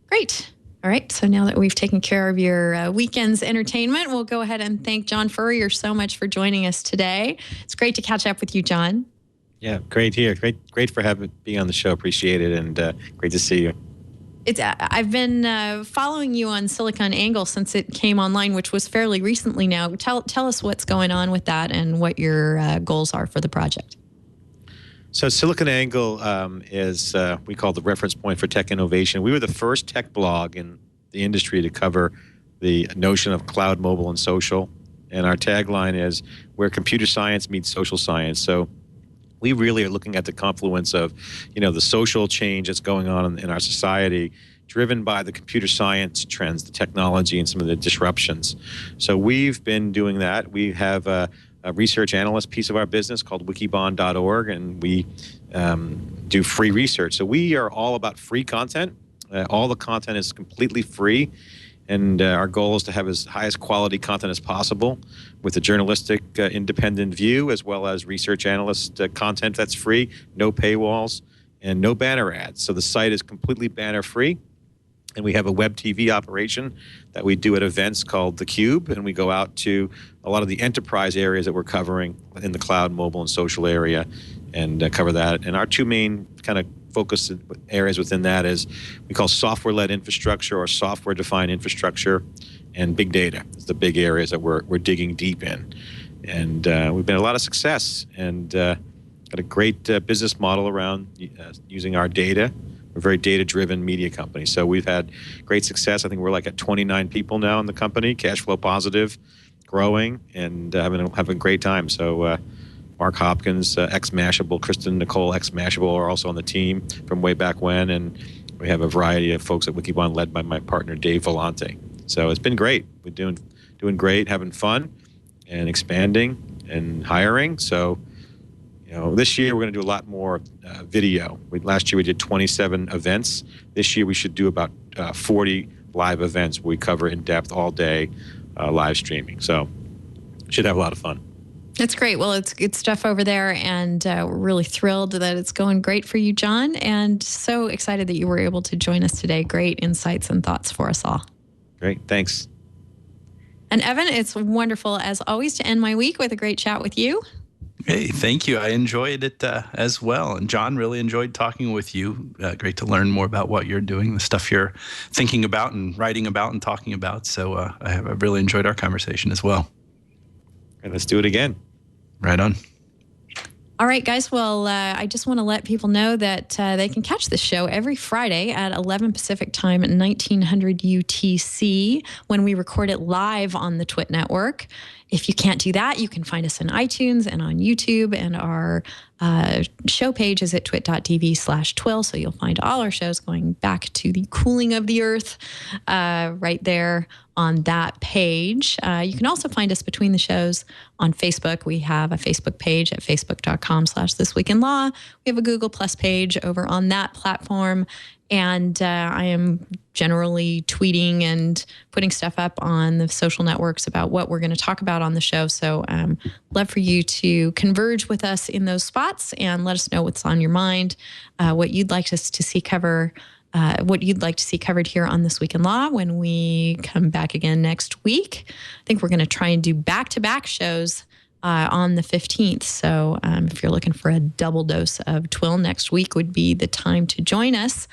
Speaker 1: Great. All right. So now that we've taken care of your weekend's entertainment, we'll go ahead and thank John Furrier so much for joining us today. It's great to catch up with you, John.
Speaker 6: Yeah, great here. Great for being on the show. Appreciate it, and great to see you.
Speaker 1: I've been following you on SiliconANGLE since it came online, which was fairly recently now. Tell us what's going on with that and what your goals are for the project.
Speaker 6: So SiliconANGLE is, we call the reference point for tech innovation. We were the first tech blog in the industry to cover the notion of cloud, mobile, and social. And our tagline is where computer science meets social science. So we really are looking at the confluence of, the social change that's going on in our society, driven by the computer science trends, the technology, and some of the disruptions. So we've been doing that. We have a research analyst piece of our business called wikibon.org, and we do free research. So we are all about free content. All the content is completely free. And our goal is to have as highest quality content as possible with a journalistic independent view, as well as research analyst content that's free, no paywalls, and no banner ads. So the site is completely banner free. And we have a web TV operation that we do at events called theCUBE, and we go out to a lot of the enterprise areas that we're covering in the cloud, mobile, and social area and cover that. And our two main kind of focus areas within that is we call software-led infrastructure or software-defined infrastructure, and big data. It's the big areas that we're digging deep in. And we've been a lot of success and got a great business model around using our data. We're a very data-driven media company. So we've had great success. I think we're like at 29 people now in the company, cash flow positive, growing, and having a great time. So Mark Hopkins, ex-Mashable, Kristen Nicole, ex-Mashable, are also on the team from way back when, and we have a variety of folks at Wikibon led by my partner Dave Vellante. So it's been great. We're doing great, having fun, and expanding and hiring. So this year we're going to do a lot more video. Last year we did 27 events. This year we should do about 40 live events where we cover in depth all day live streaming. So should have a lot of fun.
Speaker 1: That's great. Well, it's good stuff over there, and we're really thrilled that it's going great for you, John, and so excited that you were able to join us today. Great insights and thoughts for us all.
Speaker 6: Great. Thanks.
Speaker 1: And Evan, it's wonderful, as always, to end my week with a great chat with you.
Speaker 5: Hey, thank you. I enjoyed it as well. And John, really enjoyed talking with you. Great to learn more about what you're doing, the stuff you're thinking about and writing about and talking about. So I've really enjoyed our conversation as well.
Speaker 6: And let's do it again.
Speaker 5: Right on.
Speaker 1: All right, guys. Well, I just want to let people know that they can catch this show every Friday at 11 Pacific time at 1900 UTC when we record it live on the TWiT network. If you can't do that, you can find us on iTunes and on YouTube, and our show page is at twit.tv/twill. So you'll find all our shows going back to the cooling of the earth right there on that page. You can also find us between the shows on Facebook. We have a Facebook page at facebook.com/thisweekinlaw. We have a Google Plus page over on that platform. And I am generally tweeting and putting stuff up on the social networks about what we're going to talk about on the show. So love for you to converge with us in those spots and let us know what's on your mind, what you'd like us to see covered here on This Week in Law when we come back again next week. I think we're going to try and do back-to-back shows on the 15th. So if you're looking for a double dose of Twill, next week would be the time to join us.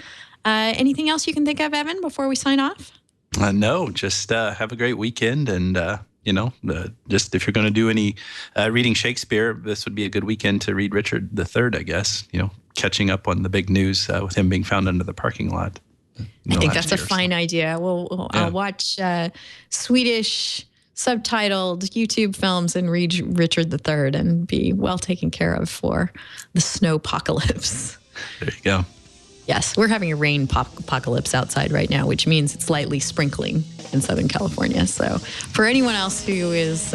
Speaker 1: Anything else you can think of, Evan, before we sign off?
Speaker 5: No, just have a great weekend. And, just if you're going to do any reading Shakespeare, this would be a good weekend to read Richard III, I guess, catching up on the big news with him being found under the parking lot.
Speaker 1: I think that's a fine idea. I'll watch Swedish subtitled YouTube films and read Richard III and be well taken care of for the snowpocalypse.
Speaker 5: There you go.
Speaker 1: Yes, we're having a rain apocalypse outside right now, which means it's lightly sprinkling in Southern California. So for anyone else who is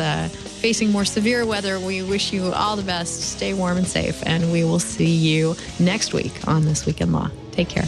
Speaker 1: facing more severe weather, we wish you all the best. Stay warm and safe, and we will see you next week on This Week in Law. Take care.